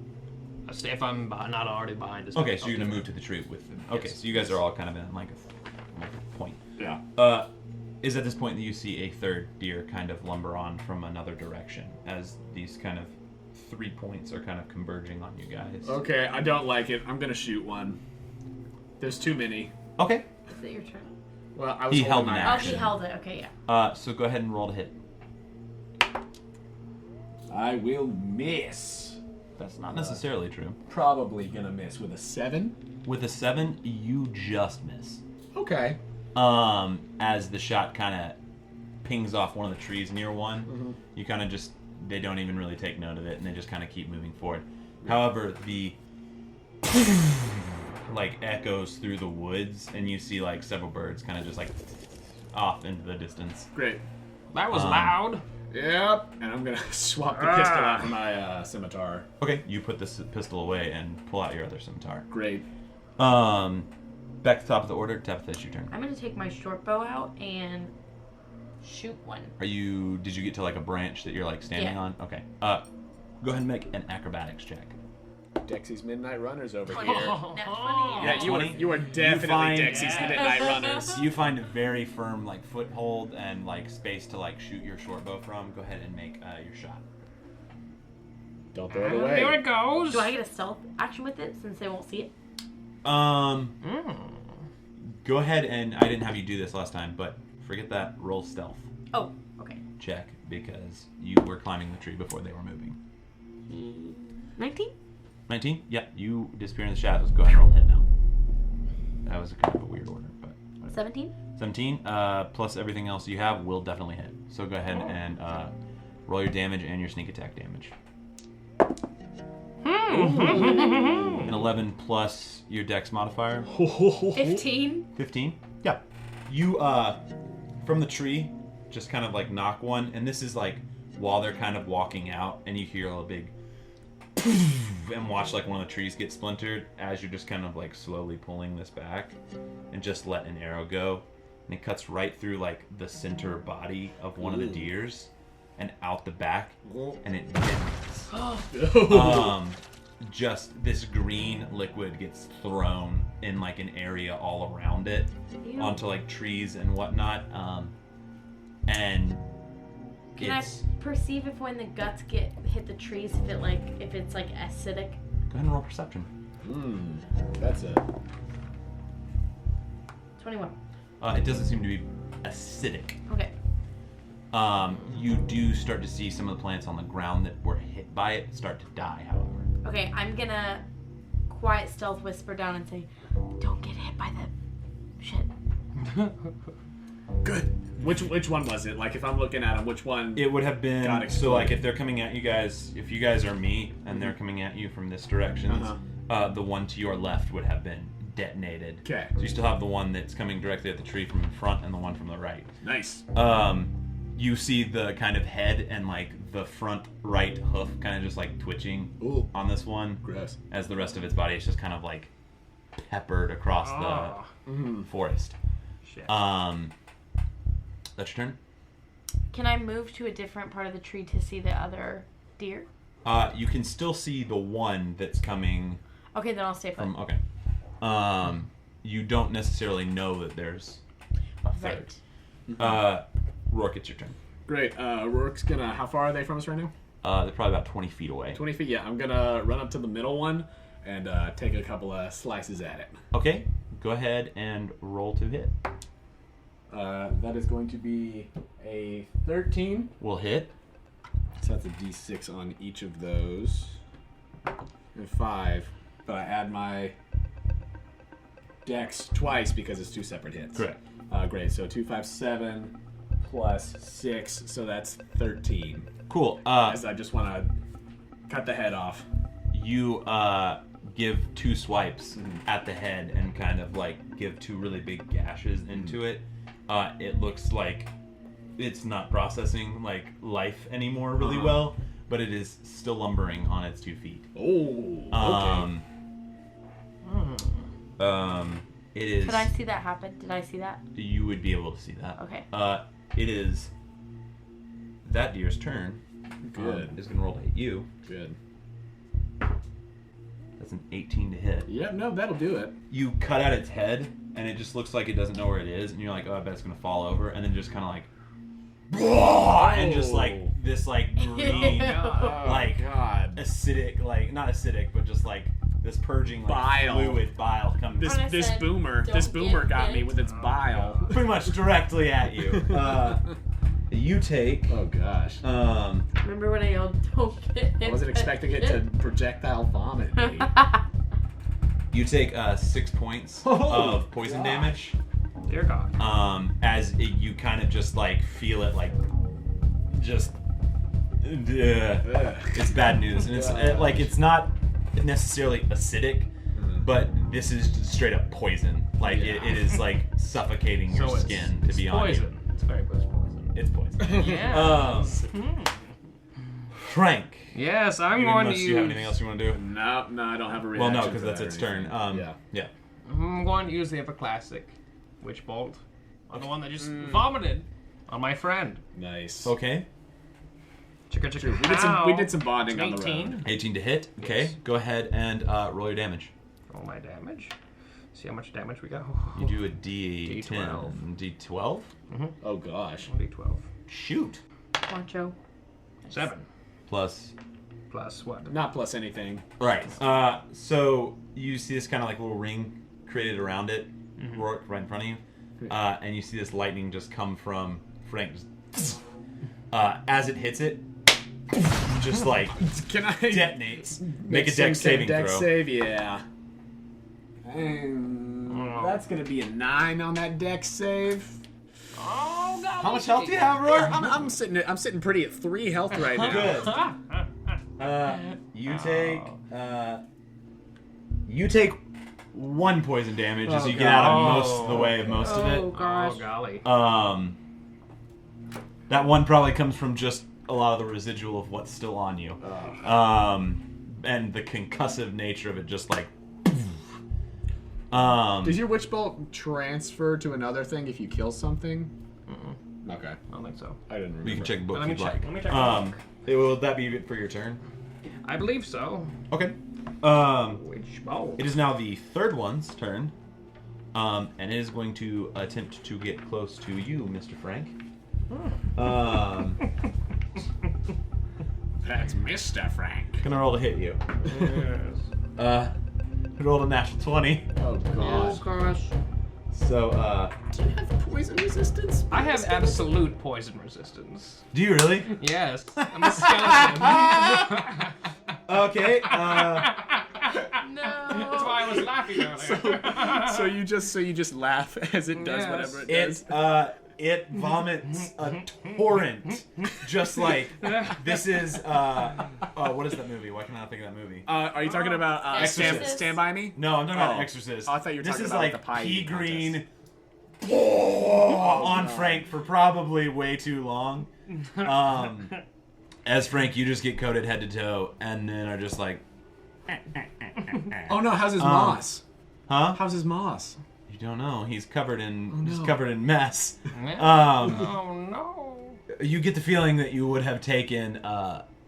If I'm not already behind this. Okay, so you're gonna move to the tree with them. Okay, Yes. so you guys are all kind of in like a point. Yeah. Is at this point that you see a third deer kind of lumber on from another direction as these kind of 3 points are kind of converging on you guys. Okay, I don't like it. I'm gonna shoot one. There's too many. Okay. Is it your turn? Well, I was He holding held my an Oh, action. he held it. Okay, yeah. So go ahead and roll to hit. I will miss. That's not necessarily true. Probably gonna miss with a 7. With a 7, you just miss. Okay. As the shot kind of pings off one of the trees near one, you kind of just, they don't even really take note of it, and they just kind of keep moving forward. However, the like echoes through the woods, and you see like several birds kind of just like off into the distance. Great. That was loud. Yep. And I'm gonna swap the pistol out for my scimitar. Okay, you put this pistol away and pull out your other scimitar. Great. Back to the top of the order. Tabitha, it's your turn. I'm gonna take my short bow out and shoot one. Did you get to like a branch that you're like standing Yeah. on? Okay. Go ahead and make an acrobatics check. Dexy's Midnight Runners over 20. here. Nat 20. Yeah, you are definitely find- Dexy's Midnight Runners. You find a very firm like foothold and like space to like shoot your short bow from. Go ahead and make your shot. Don't throw it Here away. it goes. Do I get a stealth action with it since they won't see it? Go ahead and I didn't have you do this last time, but forget that. Roll stealth Oh, okay. check because you were climbing the tree before they were moving. 19? 19? Yeah, you disappear in the shadows. Go ahead and roll hit now. That was kind of a weird order, but... 17? 17, plus everything else you have will definitely hit. So go ahead and roll your damage and your sneak attack damage. An 11 plus your dex modifier. 15? 15? Yeah. You, from the tree, just kind of like knock one, and this is like while they're kind of walking out, and you hear a big and watch like one of the trees get splintered as you're just kind of like slowly pulling this back and just let an arrow go. And it cuts right through like the center body of one of the deers and out the back, and it detonates. Just this green liquid gets thrown in like an area all around it onto like trees and whatnot. And Can I perceive if when the guts hit the trees, if it's like acidic? Go ahead and roll perception. That's it. 21. It doesn't seem to be acidic. Okay. You do start to see some of the plants on the ground that were hit by it start to die, however. Okay, I'm gonna quiet stealth whisper down and say, don't get hit by the shit. Good. Which one was it? Like, if I'm looking at them, which one? It would have been, got so like exploded? if they're coming at you guys, if you guys are me and they're coming at you from this direction, the one to your left would have been detonated. Okay. So you still have the one that's coming directly at the tree from in front and the one from the right. Nice. You see the kind of head and like the front right hoof kind of just like twitching on this one. Gross. As the rest of its body is just kind of like peppered across the forest. Shit. That's your turn. Can I move to a different part of the tree to see the other deer? You can still see the one that's coming Okay, then I'll stay put. from. Okay. You don't necessarily know that there's a third. Right. Roarke, it's your turn. Great. Rourke's gonna. How far are they from us right now? They're probably about 20 feet away. 20 feet. Yeah, I'm gonna run up to the middle one and take a couple of slices at it. Okay. Go ahead and roll to hit. That is going to be a 13. Will hit. So that's a d6 on each of those. And 5. But I add my dex twice because it's two separate hits. Correct. Great. So 2, 5, 7 plus 6. So that's 13. Cool. As I just want to cut the head off. You give 2 swipes at the head and kind of like give 2 really big gashes into it. It looks like it's not processing like life anymore really well, but it is still lumbering on its 2 feet. Oh, okay. It is. Could I see that happen? Did I see that? You would be able to see that. Okay. It is that deer's turn. Good. Is gonna roll to hit you. Good. That's an 18 to hit. Yep, no, that'll do it. You cut out its head, and it just looks like it doesn't know where it is, and you're like, oh, I bet it's gonna fall over, and then just kind of like, and just like this like green, like acidic, like not acidic, but just like this purging like Bile. fluid bile comes This boomer got me with its bile. pretty much directly at you. You take. Oh gosh. Remember when I yelled, don't get hit? I wasn't expecting it to projectile vomit me. You take 6 points of poison damage. Dear God. As you kind of just like feel it like just it's bad news, and it's like it's not necessarily acidic, but this is just straight up poison. Like it is like suffocating your skin to be on you. It's very much poison. It's poison. Yeah. Frank. Yes, I'm going to use. Do you have anything else you want to do? No, I don't have a reaction. Well, no, for because that's that its or turn. anything. Yeah. I'm going to use the ever classic Witch Bolt on the one that just vomited on my friend. Nice. Okay. Chicka chicka. We did some bonding on the 18. road. 18 to hit. Okay. Yes. Go ahead and roll your damage. Roll my damage. See how much damage we got. You do a D10. D12. D12? Oh gosh. D12. Shoot. Poncho. 7 Plus. plus what? Not plus anything. Right. So you see this kind of like little ring created around it, Roarke, right in front of you, and you see this lightning just come from Frank. As it hits it, just like Can I detonates. Make a dex saving dex throw. save, yeah. That's gonna be a 9 on that dex save. Oh God. How much health do you have, Roarke? I'm sitting pretty at 3 health right now. Good. You take 1 poison damage as you get out of most of the way of most of it. Oh golly. That one probably comes from just a lot of the residual of what's still on you. And the concussive nature of it just like... Does your witch bolt transfer to another thing if you kill something? Okay. I don't think so. I didn't remember. You can check book Let me if you'd check. like. Let me check the book. Will that be it for your turn? I believe so. Okay. Witch bolt. It is now the third one's turn. And it is going to attempt to get close to you, Mr. Frank. That's Mr. Frank. Gonna roll to hit you. Yes. Rolled a natural 20. Oh Oh gosh. So, Do you have poison resistance? I have absolute poison resistance. do you really? Yes. I'm a skeleton. Okay, No. That's why I was laughing earlier. So you just laugh as it does Yes. whatever it does. it vomits a torrent. Just like, this is, what is that movie? Why can't I not think of that movie? Are you talking about Exorcist. Stand By Me? No, I'm talking about Oh. Exorcist. Oh, I thought you were this talking is about like the pie pea eating green on Frank for probably way too long. As Frank, you just get coated head to toe, and then are just like, Oh no, how's his moss? huh? How's his moss? You don't know. He's covered in no. he's covered in mess. Oh no. You get the feeling that you would have taken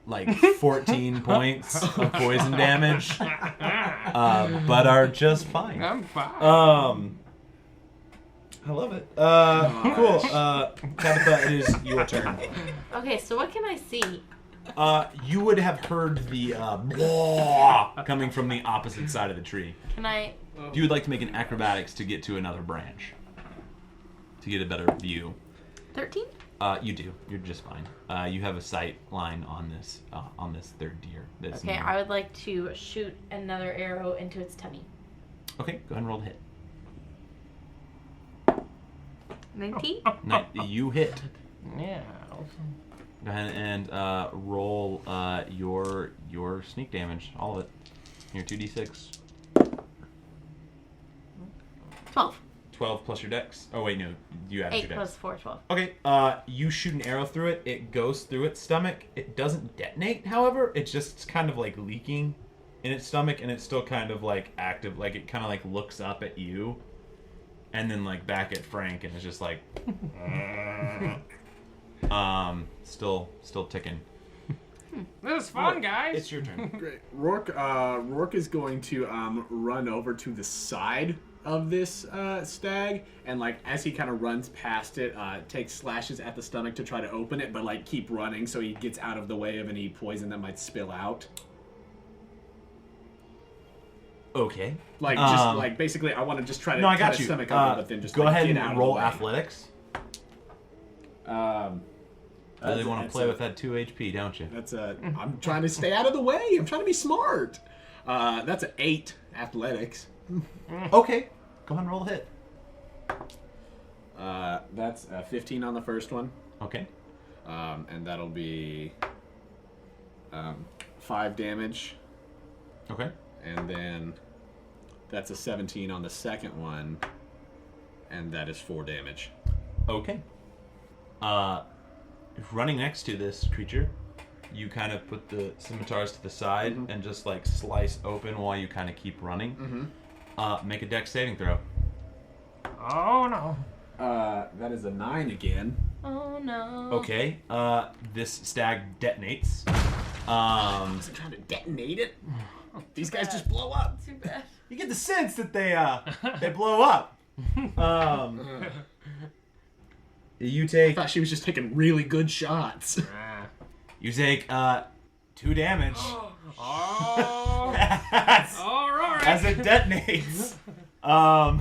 like 14 points of poison damage, but are just fine. I'm fine. I love it. Cool. Tabitha, it is your turn. Okay, so what can I see? You would have heard the blah coming from the opposite side of the tree. Can I? You would like to make an acrobatics to get to another branch, to get a better view. 13? You do. You're just fine. You have a sight line on this third deer. That's Okay, near. I would like to shoot another arrow into its tummy. Okay, go ahead and roll to hit. 19? No, you hit. Yeah. Go ahead and roll your sneak damage, all of it. Your 2d6. 12. 12 plus your dex. Oh wait, no, you added 8 your dex. plus 4, 12. Okay, you shoot an arrow through it. It goes through its stomach. It doesn't detonate, however. It's just kind of like leaking in its stomach, and it's still kind of like active. Like it kind of like looks up at you, and then like back at Frank, and it's just like, still ticking. This is fun, guys. It's your turn. Great. Roarke is going to run over to the side of this stag, and like as he kind of runs past it, takes slashes at the stomach to try to open it, but like keep running so he gets out of the way of any poison that might spill out. Okay. Like just like basically, I want to just try to No, I cut got his you. stomach open, but then just go like, ahead get and out roll of the way. athletics. Really want to play with that 2 HP, don't you? That's a. I'm trying to stay out of the way. I'm trying to be smart. That's an 8 athletics. Okay. Go ahead and roll a hit. That's a 15 on the first one. Okay. And that'll be 5 damage. Okay. And then that's a 17 on the second one. And that is 4 damage. Okay. Running next to this creature, you kind of put the scimitars to the side and just like slice open while you kind of keep running. Make a dex saving throw. Oh no. That is a 9 again. Oh no. Okay. This stag detonates. Was I trying to detonate it? These guys just blow up. Too bad. You get the sense that they blow up. You I take thought she was just taking really good shots. you take 2 damage Oh. as, All right. as it detonates. I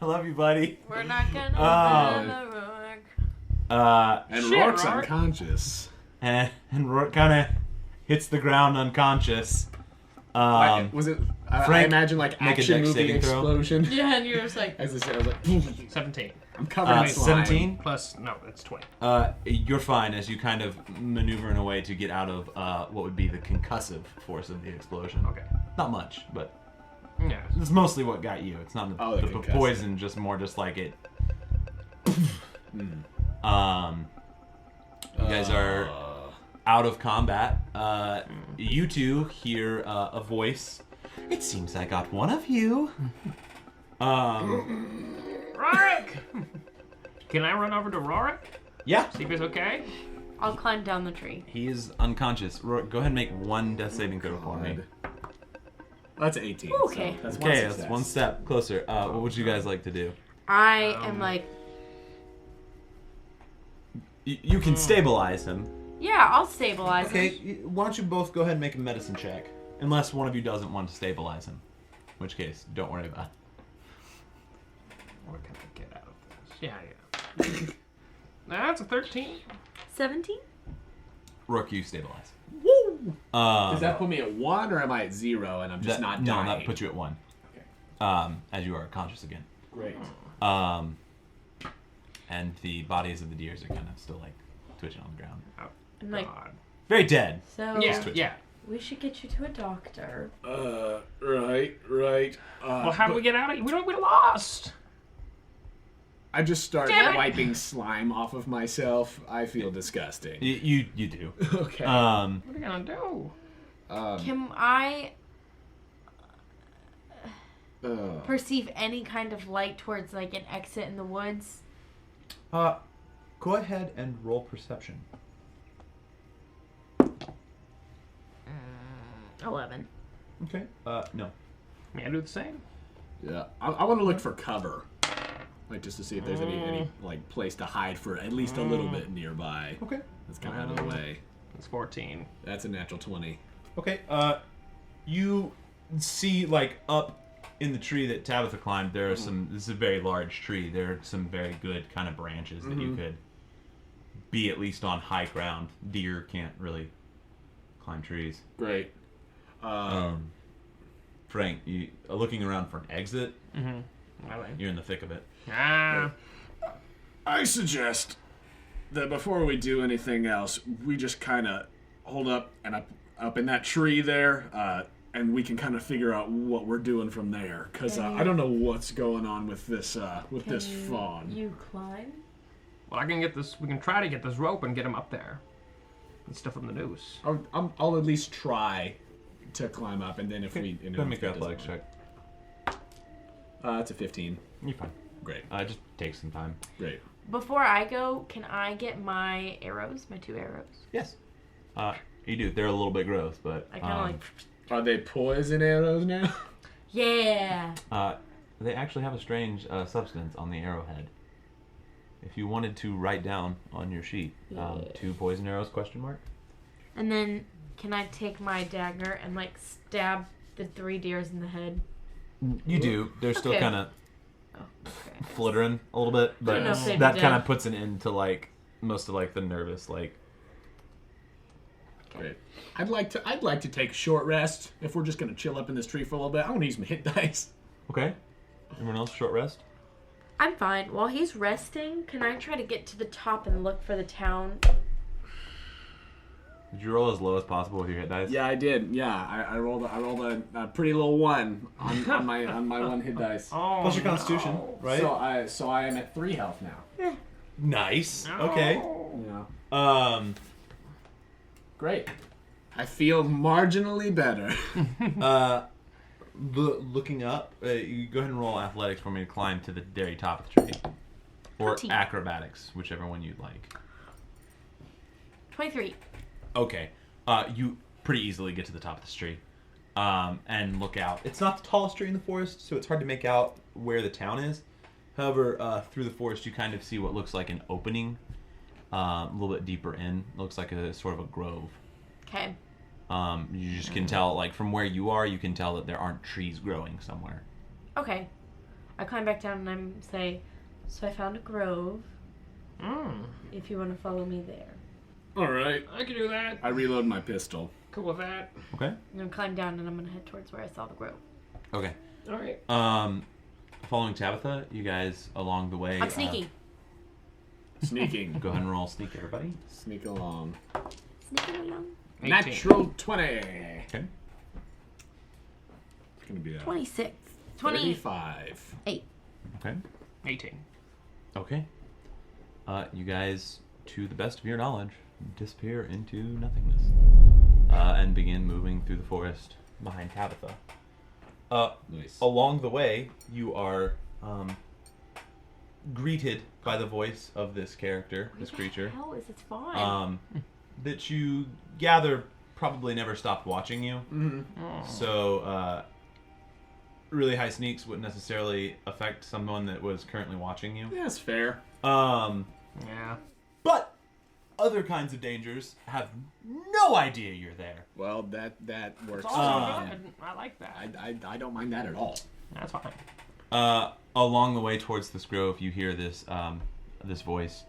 love you, buddy. We're not gonna win the Roarke. And Shit, Rourke's Roarke. unconscious. And Roarke kind of hits the ground unconscious. Was it? I Frank, imagine like make a action dex movie saving throw. explosion. Yeah, and you're just like... As I said, I was like, 17. I'm covered in slime. 17. Plus, no, that's 20. You're fine as you kind of maneuver in a way to get out of what would be the concussive force of the explosion. Okay. Not much, but Yeah. it's mostly what got you. It's not the, Oh, the the concussive. poison, just more just like it. You guys are out of combat. You two hear a voice. It seems I got one of you. Roarke! Can I run over to Roarke? Yeah. See if he's okay? I'll climb down the tree. He is unconscious. Go ahead and make one death saving throw for me. That's 18. Okay. So that's one Okay, success. that's one step closer. What would you guys like to do? I am like... You can stabilize him. Yeah, I'll stabilize him. Okay, why don't you both go ahead and make a medicine check? Unless one of you doesn't want to stabilize him. In which case, don't worry about it. What can I get out of this? Yeah. That's a 13. 17? Roarke, you stabilize. Woo! Does that put me at 1 or am I at 0 and I'm just not dying? No, that puts you at 1. Okay. As you are conscious again. Great. And the bodies of the deers are kind of still like twitching on the ground. Oh, I'm like- God. Very dead. So... Yeah. We should get you to a doctor. Right. Well, how do we get out of here? We lost. I just start Damn it. wiping slime off of myself. I feel disgusting. You do. Okay. What are we gonna do? Can I perceive any kind of light towards like an exit in the woods? Go ahead and roll perception. 11. Okay. No. May I do the same? Yeah. I want to look for cover. Like, just to see if there's any like, place to hide for at least a little bit nearby. Okay. That's kind of out of the way. It's 14. That's a natural 20. Okay. You see, like, up in the tree that Tabitha climbed, there are some... This is a very large tree. There are some very good kind of branches that you could be at least on high ground. Deer can't really climb trees. Great. Frank, you are looking around for an exit. Really? You're in the thick of it. I suggest that before we do anything else, we just kind of hold up and up in that tree there, and we can kind of figure out what we're doing from there. Because I don't know what's going on with this fawn. You climb? Well, I can get this. We can try to get this rope and get him up there. And stuff him the noose. I'll at least try to climb up, and then if we... Go ahead and make your athletics check. It's a 15. You're fine. Great. Just take some time. Great. Before I go, can I get my arrows? My 2 arrows? Yes. You do. They're a little bit gross, but... I kind of like... Are they poison arrows now? Yeah! They actually have a strange substance on the arrowhead. If you wanted to write down on your sheet, 2 poison arrows, question mark? And then, can I take my dagger and, like, stab the 3 deers in the head? You do. They're still Okay. kind of Okay. flittering a little bit, but Don't know if they'd be that kind dead. of puts an end to, like, most of, like, the nervous, like... Great. I'd like to take a short rest. If we're just gonna chill up in this tree for a little bit, I want to use my hit dice. Okay. Everyone else, short rest? I'm fine. While he's resting, can I try to get to the top and look for the town? Did you roll as low as possible with your hit dice? Yeah, I did. Yeah, I rolled a pretty little 1 on my 1 hit dice. Oh, Plus your constitution, right? So I am at 3 health now. Nice. Okay. Yeah. Great. I feel marginally better. Looking up, you go ahead and roll athletics for me to climb to the very top of the tree. Or 14. acrobatics, whichever one you'd like. 23. Okay. You pretty easily get to the top of this tree and look out. It's not the tallest tree in the forest, so it's hard to make out where the town is. However, through the forest, you kind of see what looks like an opening a little bit deeper in. It looks like a sort of a grove. Okay. You just can tell, like, from where you are, you can tell that there aren't trees growing somewhere. Okay. I climb back down and I say, so I found a grove. If you want to follow me there. All right. I can do that. I reload my pistol. Cool with that. Okay. I'm gonna climb down and I'm gonna head towards where I saw the grove. Okay. All right. Following Tabitha, you guys along the way. I'm sneaking. Sneaking. Go ahead and roll sneak, everybody. Sneak along. Sneaking along. 18. Natural 20. Okay. It's gonna be a 26. 35. 28. Okay. 18. Okay. You guys, to the best of your knowledge, disappear into nothingness and begin moving through the forest behind Tabitha. Nice. Along the way, you are greeted by the voice of this character, this creature, How is it fine? that you gather probably never stopped watching you. Mm-hmm. Oh. So, really high sneaks wouldn't necessarily affect someone that was currently watching you. Yeah, that's fair. Yeah. But other kinds of dangers have no idea you're there. Well, that works. It's also good. I like that. I don't mind that at all. That's fine. Along the way towards this grove, you hear this this voice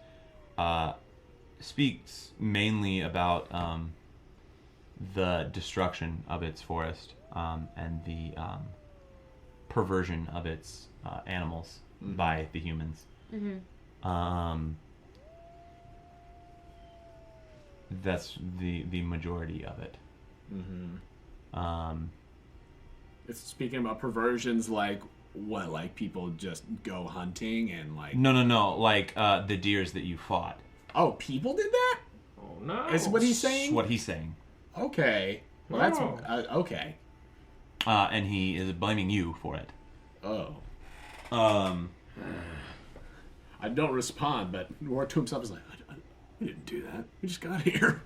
speaks mainly about the destruction of its forest and the perversion of its animals by the humans. That's the majority of it. It's speaking about perversions, like what? Like people just go hunting and like. No. Like the deers that you fought. Oh, people did that? Oh, no. Is what he's saying? That's what he's saying. Okay. Well, that's Oh. okay. And he is blaming you for it. Oh. I don't respond, but Roarke to himself is like, we didn't do that. We just got here.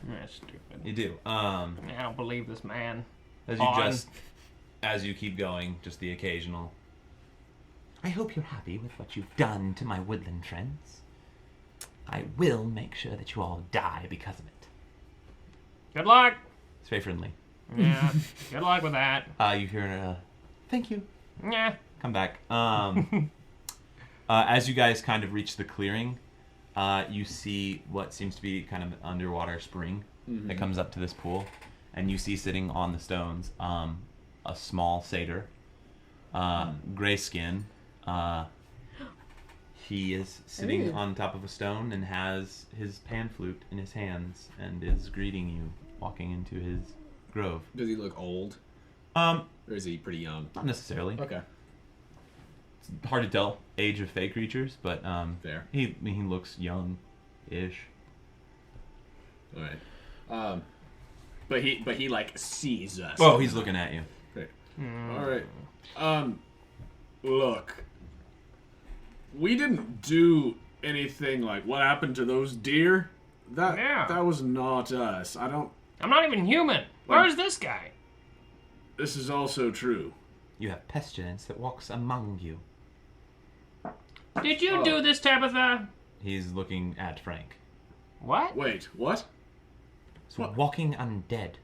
That's stupid. You do. I don't believe this man. As you keep going, just the occasional. I hope you're happy with what you've done to my woodland friends. I will make sure that you all die because of it. Good luck. It's very friendly. Yeah. Good luck with that. You hear thank you. Yeah. Come back. As you guys kind of reach the clearing, you see what seems to be kind of an underwater spring that comes up to this pool, and you see sitting on the stones a small satyr, gray skin. He is sitting on top of a stone and has his pan flute in his hands and is greeting you, walking into his grove. Does he look old? Or is he pretty young? Not necessarily. Okay. It's hard to tell age of fey creatures, but fair. He looks young-ish. All right. But he like sees us. Oh, he's looking at you. Great. All right. Look. We didn't do anything like what happened to those deer. That was not us. I'm not even human. Where's this guy? This is also true. You have pestilence that walks among you. Did you do this, Tabitha? He's looking at Frank. What? Wait, what? So walking undead.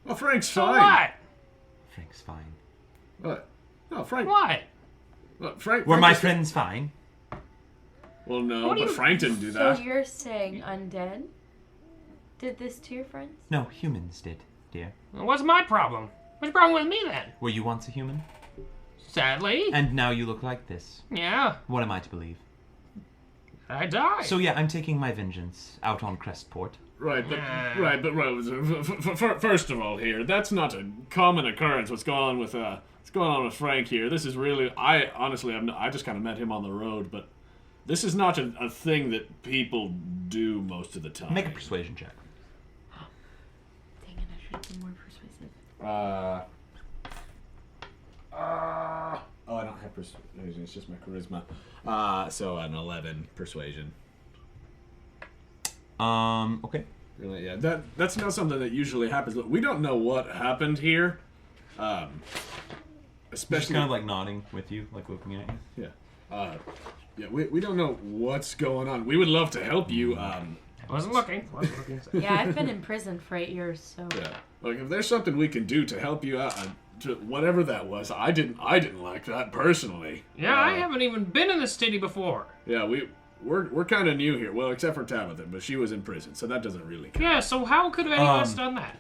Oh, Frank's So fine. what? Frank's fine. What? No, Frank. What? Frank. Were Frank my is- friends fine? Well, no, What do but you- Frank didn't do So that. you're saying undead did this to your friends? No, humans did, dear. What's my problem? What's the problem with me then? Were you once a human? Sadly. And now you look like this. Yeah. What am I to believe? I died. So yeah, I'm taking my vengeance out on Crestport. Right, but first of all, here, that's not a common occurrence. What's going on with Frank here? This is really. I just kind of met him on the road, but this is not a thing that people do most of the time. Make a persuasion check. Dang it, I should have been more persuasive. I don't have persuasion. It's just my charisma. So an 11 persuasion. Okay. Really, yeah. That's not something that usually happens. Look, we don't know what happened here. Just Especially kind of like nodding with you, like looking at you. yeah. We don't know what's going on. We would love to help you. I wasn't looking. Yeah, I've been in prison for 8 years, so. Yeah. Like if there's something we can do to help you out, to whatever that was, I didn't like that personally. Yeah, I haven't even been in this city before. Yeah, we're kind of new here. Well, except for Tabitha, but she was in prison, so that doesn't really count. Yeah, so how could any of us done that?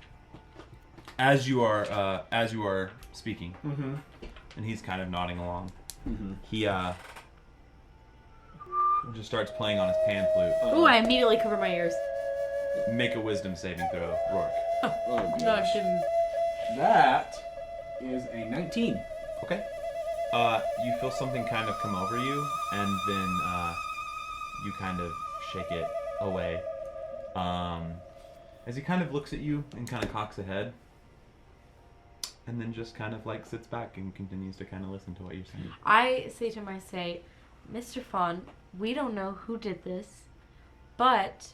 As you are speaking, and he's kind of nodding along, he just starts playing on his pan flute. Ooh, I immediately cover my ears. Make a wisdom saving throw, Roarke. Oh, No, I shouldn't. That is a 19. Okay. You feel something kind of come over you, and then you kind of shake it away. As he kind of looks at you and kind of cocks a head, and then just kind of like sits back and continues to kind of listen to what you're saying. I say to him, I say, Mr. Fawn, we don't know who did this, but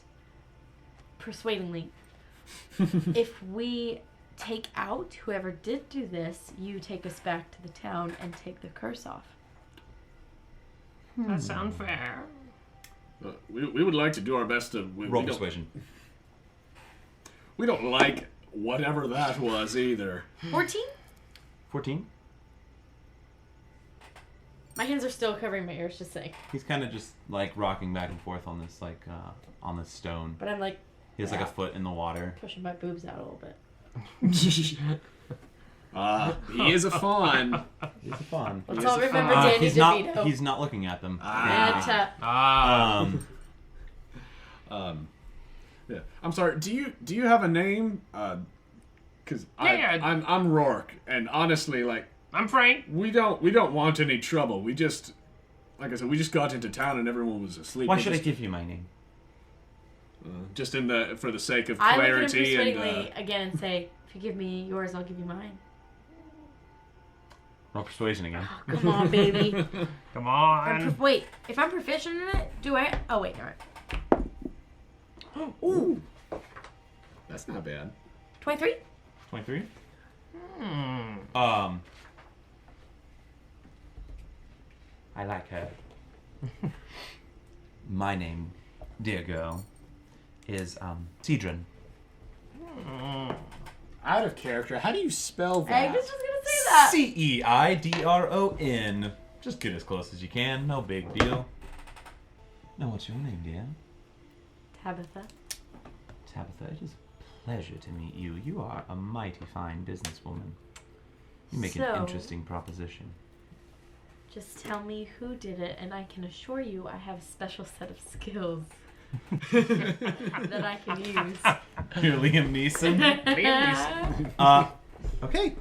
persuadingly, if we take out whoever did do this, you take us back to the town and take the curse off. That sounds fair. We would like to do our best to... Roll persuasion. We don't like whatever that was either. 14? 14? My hands are still covering my ears, just saying. He's kind of just like rocking back and forth on this on this stone. But I'm like... He has like a foot in the water. Pushing my boobs out a little bit. He is a fawn. He's a fawn. Let's all remember Danny He's DeVito. He's not looking at them. Yeah. I'm sorry. Do you have a name? Because I'm Roarke, and honestly, like, I'm Frank. we don't want any trouble. We just, like I said, we just got into town and everyone was asleep. Why should I give you my name? Just for the sake of I look at him clarity persuadingly again and say, if you give me yours, I'll give you mine. Roll persuasion again. Oh, come on, baby. Come on. Wait, if I'm proficient in it, do I... Oh, wait, alright. Ooh, that's not bad. 23? 23. I like her. My name, dear girl, is Cedron. Out of character. How do you spell that? I was just gonna say that. Ceidron. Just get as close as you can. No big deal. Now, what's your name, dear? Tabitha. Tabitha, it is a pleasure to meet you. You are a mighty fine businesswoman. You make an interesting proposition. Just tell me who did it, and I can assure you I have a special set of skills that I can use. You're Liam Neeson? Okay,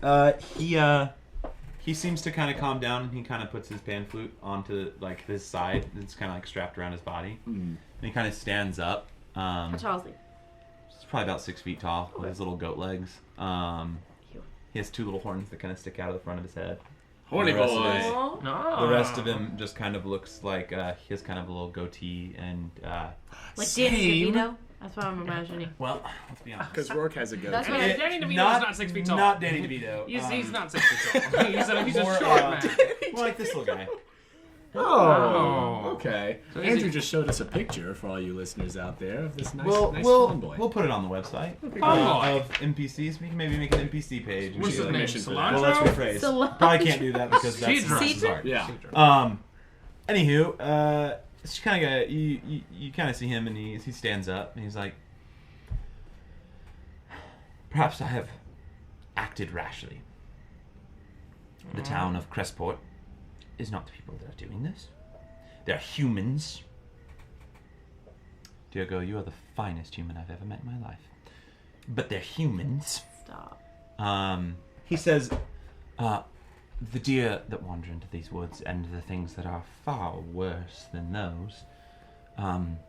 he seems to kind of calm down, and he kind of puts his pan flute onto, like, his side. It's kind of, like, strapped around his body. And he kind of stands up. How tall is he? He's probably about 6 feet tall with his little goat legs. He has two little horns that kind of stick out of the front of his head. Horny boy. The rest of him just kind of looks like he has kind of a little goatee and like Danny DeVito? That's what I'm imagining. Well, let's be honest. Because Roarke has a goatee. That's what Danny DeVito's not 6 feet tall. Not Danny DeVito. He's not 6 feet tall. He's a more, short man. More like this little guy. Oh, okay. So Andrew just showed us a picture for all you listeners out there of this nice fawn boy. We'll put it on the website boy. of NPCs. We can maybe make an NPC page. What's his name? Well, let's rephrase. Probably can't do that because that's Cedron. Yeah. Anywho, it's kind of you kind of see him and he stands up and he's like, perhaps I have acted rashly. The town of Crestport is not the people that are doing this. They're humans. Dear girl, you are the finest human I've ever met in my life. But they're humans. Stop. He says, the deer that wander into these woods and the things that are far worse than those come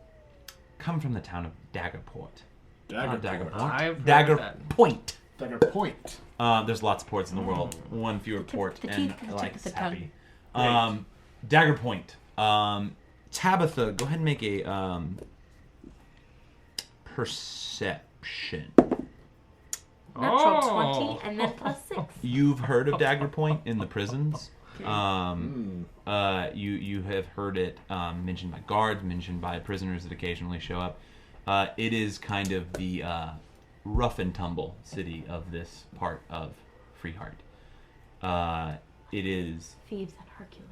from the town of Daggerport. Dagger Point. Dagger Point. There's lots of ports in the world. One fewer port, and I like the happy. Dagger Point. Tabitha, go ahead and make a perception. Natural 20 and then plus 6. You've heard of Dagger Point in the prisons. You have heard it mentioned by guards, mentioned by prisoners that occasionally show up. It is kind of the rough and tumble city of this part of Freeheart. It is Thieves and Hercules.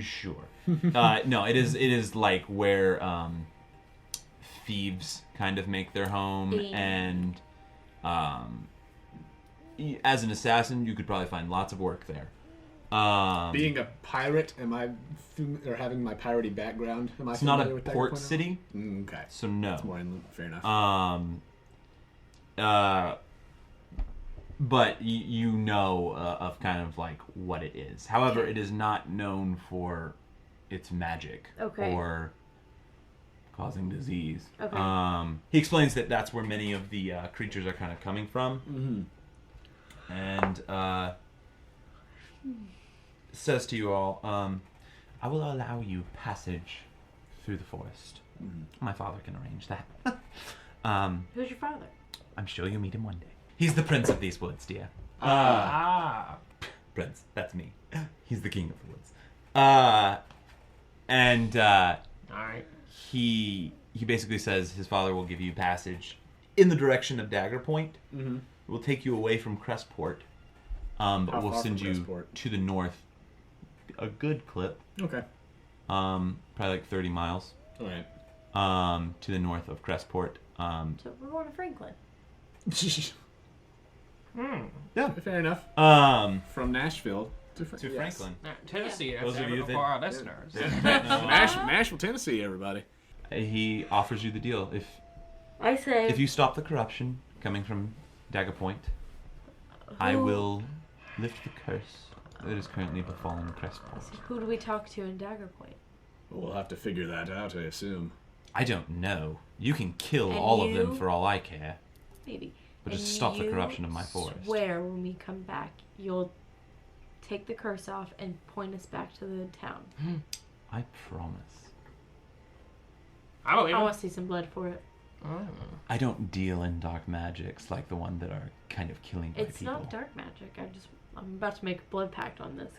Sure. No, it is like where thieves kind of make their home, and as an assassin, you could probably find lots of work there. Being a pirate, or having my piratey background, am I it's not familiar a with that port city, okay. So no. That's more fair enough. But you know of kind of like what it is. However, it is not known for its magic or causing disease. Okay. He explains that that's where many of the creatures are kind of coming from. Mm-hmm. And says to you all, I will allow you passage through the forest. Mm-hmm. My father can arrange that. Who's your father? I'm sure you'll meet him one day. He's the prince of these woods, dear. Prince, that's me. He's the king of the woods. Alright. He basically says his father will give you passage in the direction of Dagger Point. Mm-hmm. It will take you away from Crestport, but we'll send you Crestport? To the north. A good clip. Okay. Probably like 30 miles. All right. To the north of Crestport. So we're going to Franklin. Yeah, fair enough. From Nashville to Franklin. Tennessee, yeah. Those of you for our listeners. Nashville, Tennessee, everybody. He offers you the deal. If you stop the corruption coming from Dagger Point, I will lift the curse that is currently befalling Crestport. Who do we talk to in Dagger Point? We'll have to figure that out, I assume. I don't know. You can kill all of them for all I care. Maybe. But just stop the corruption of my forest. Swear when we come back, you'll take the curse off and point us back to the town. I promise. I believe it. I want to see some blood for it. I don't deal in dark magics like the one that are kind of killing my people. It's not dark magic. I'm about to make a blood pact on this.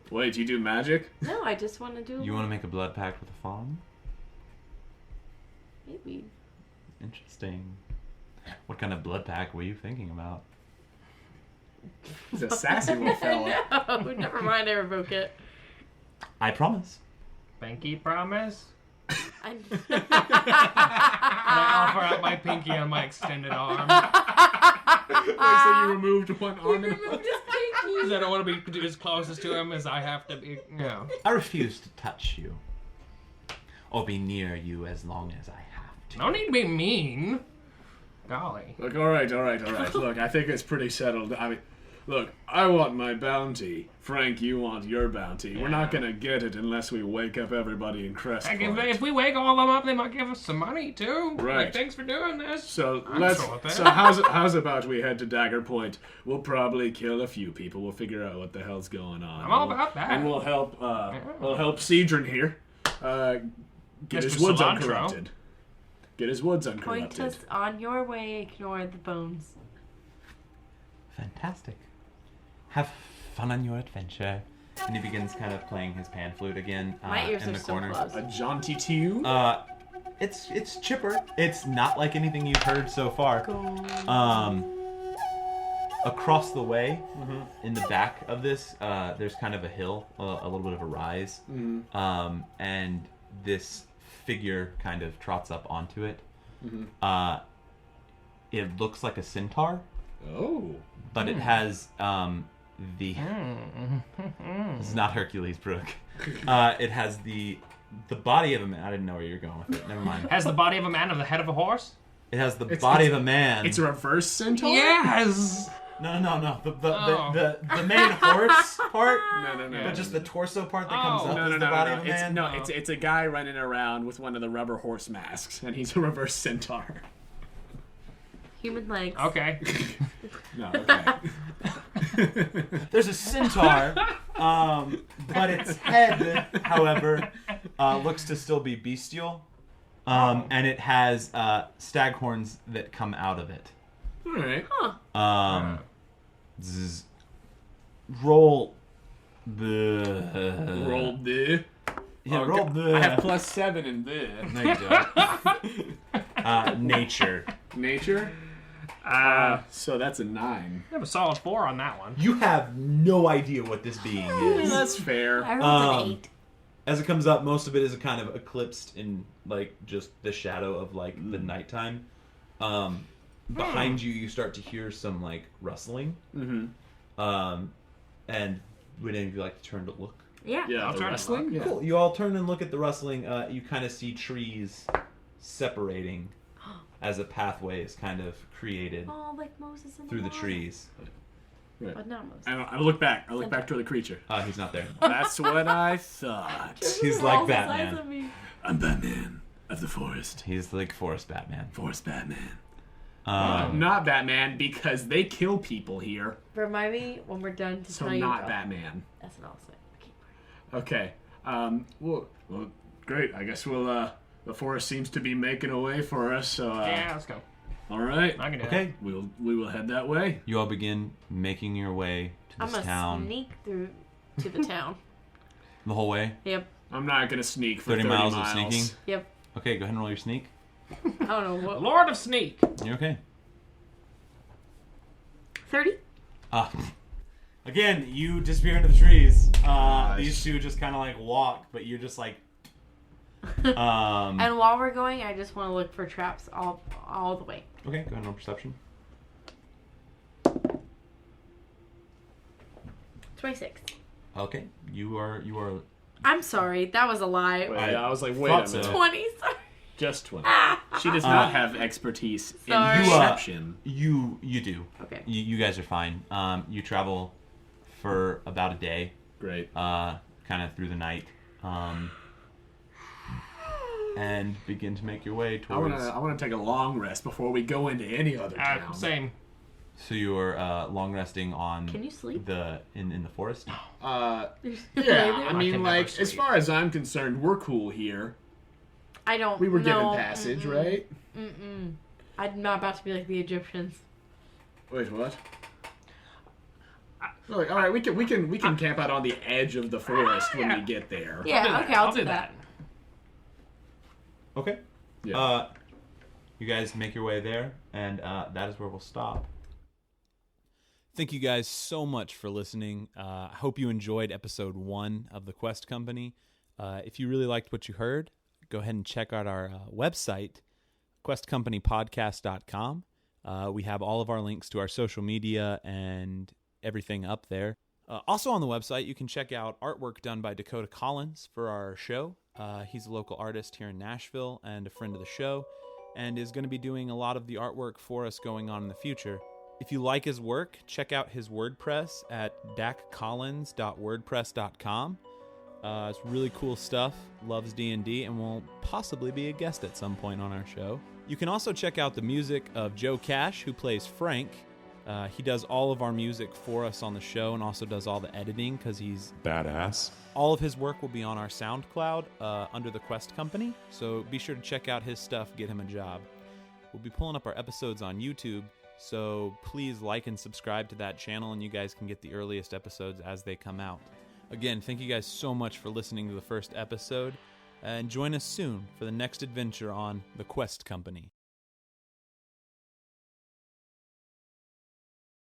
Wait, you do magic? No, I just want to do... You want to make a blood pact with a fawn? Maybe. Interesting. What kind of blood pact were you thinking about? He's a sassy little fella. No, never mind, I revoke it. I promise. Pinky promise? I offer out my pinky on my extended arm. Wait, so you removed one arm? Because I don't want to be as closest to him as I have to be. No. I refuse to touch you. Or be near you as long as I have to. No need to be mean. Golly. Look, all right. Look, I think it's pretty settled. I mean, look, I want my bounty. Frank, you want your bounty. Yeah. We're not going to get it unless we wake up everybody in Crestport. If we wake all of them up, they might give us some money, too. Right. Like, thanks for doing this. So how's about we head to Dagger Point? We'll probably kill a few people. We'll figure out what the hell's going on. I'm all about that. And we'll help Cedron here get his woods uncorrupted. Get his woods uncorrupted. Point us on your way, ignore the bones. Fantastic. Have fun on your adventure. And he begins kind of playing his pan flute again My ears in are the so corner. close. A jaunty tune? It's chipper. It's not like anything you've heard so far. Across the way, in the back of this, there's kind of a hill, a little bit of a rise. And this figure kind of trots up onto it. It looks like a centaur. Oh. But it has the... It's not Hercules, Brooke. It has the body of a man. I didn't know where you were going with it. Never mind. Has the body of a man of the head of a horse? It has the body of a man. It's a reverse centaur? Yes! No. The main horse part. No. But just the torso part that comes up is the body of a man. It's a guy running around with one of the rubber horse masks, and he's a reverse centaur. Human legs. Okay. No, okay. There's a centaur, but its head, however, looks to still be bestial, and it has stag horns that come out of it. All right. Roll the. Roll the. Yeah, roll the. I have +7 in the. No, you don't. Nature. Nature? So that's a 9. I have a solid 4 on that one. You have no idea what this being is. That's fair. I rolled an 8. As it comes up, most of it is kind of eclipsed in like just the shadow of like the nighttime. Behind you, you start to hear some like rustling. Mm-hmm. And would any of you like to turn to look? Yeah. Yeah, I'll the try to wrestling. look. Yeah. Cool. You all turn and look at the rustling. You kind of see trees separating as a pathway is kind of created Oh, like Moses in through the water. trees. Right. But not Moses. I look back. I look back toward the creature. He's not there. That's what I thought. He's like Batman. I'm Batman of the forest. He's like Forest Batman. Forest Batman. Um, Not Batman because they kill people here. Remind me when we're done to So tell you not about. Batman. That's what I'll say. Okay. Okay. Well, great. I guess we'll. The forest seems to be making a way for us. So. Yeah, let's go. All right. I can do okay. We will head that way. You all begin making your way to I'm this gonna town. sneak through to the town. The whole way? Yep. I'm not gonna sneak for 30 miles of sneaking? Yep. Okay, go ahead and roll your sneak. I don't know that. what. Lord of Sneak. You're okay. 30? Again, you disappear into the trees. Nice. These two just kind of like walk, but you're just like... And while we're going, I just want to look for traps all the way. Okay, go ahead and roll perception. 26. Okay, you are I'm sorry, that was a lie. Wait, I was like, wait thought a so. minute. 20, sorry. Just 20. She does not have expertise in Sorry. perception. you do. Okay. You guys are fine. You travel for about a day, Great. kind of through the night, and begin to make your way I towards. wanna take a long rest before we go into any other town. Same. So you are long resting on. Can you sleep? in the forest? Yeah, I can mean, never like, as sleep. far as I'm concerned, we're cool here. I don't We were know. given passage, right? I'm not about to be like the Egyptians. Wait, what? Look, all right, we can camp out on the edge of the forest when we get there. Yeah, okay, I'll do that. Okay. Yeah. You guys make your way there, and that is where we'll stop. Thank you guys so much for listening. I hope you enjoyed episode 1 of The Quest Company. If you really liked what you heard, go ahead and check out our website, questcompanypodcast.com. We have all of our links to our social media and everything up there. Also on the website, you can check out artwork done by Dakota Collins for our show. He's a local artist here in Nashville and a friend of the show, and is going to be doing a lot of the artwork for us going on in the future. If you like his work, check out his WordPress at dakcollins.wordpress.com. It's really cool stuff, loves D&D, and will possibly be a guest at some point on our show. You can also check out the music of Joe Cash, who plays Frank. He does all of our music for us on the show and also does all the editing because he's badass. All of his work will be on our SoundCloud under the Quest Company, so be sure to check out his stuff, get him a job. We'll be pulling up our episodes on YouTube, so please like and subscribe to that channel, and you guys can get the earliest episodes as they come out. Again, thank you guys so much for listening to the first episode, and join us soon for the next adventure on The Quest Company.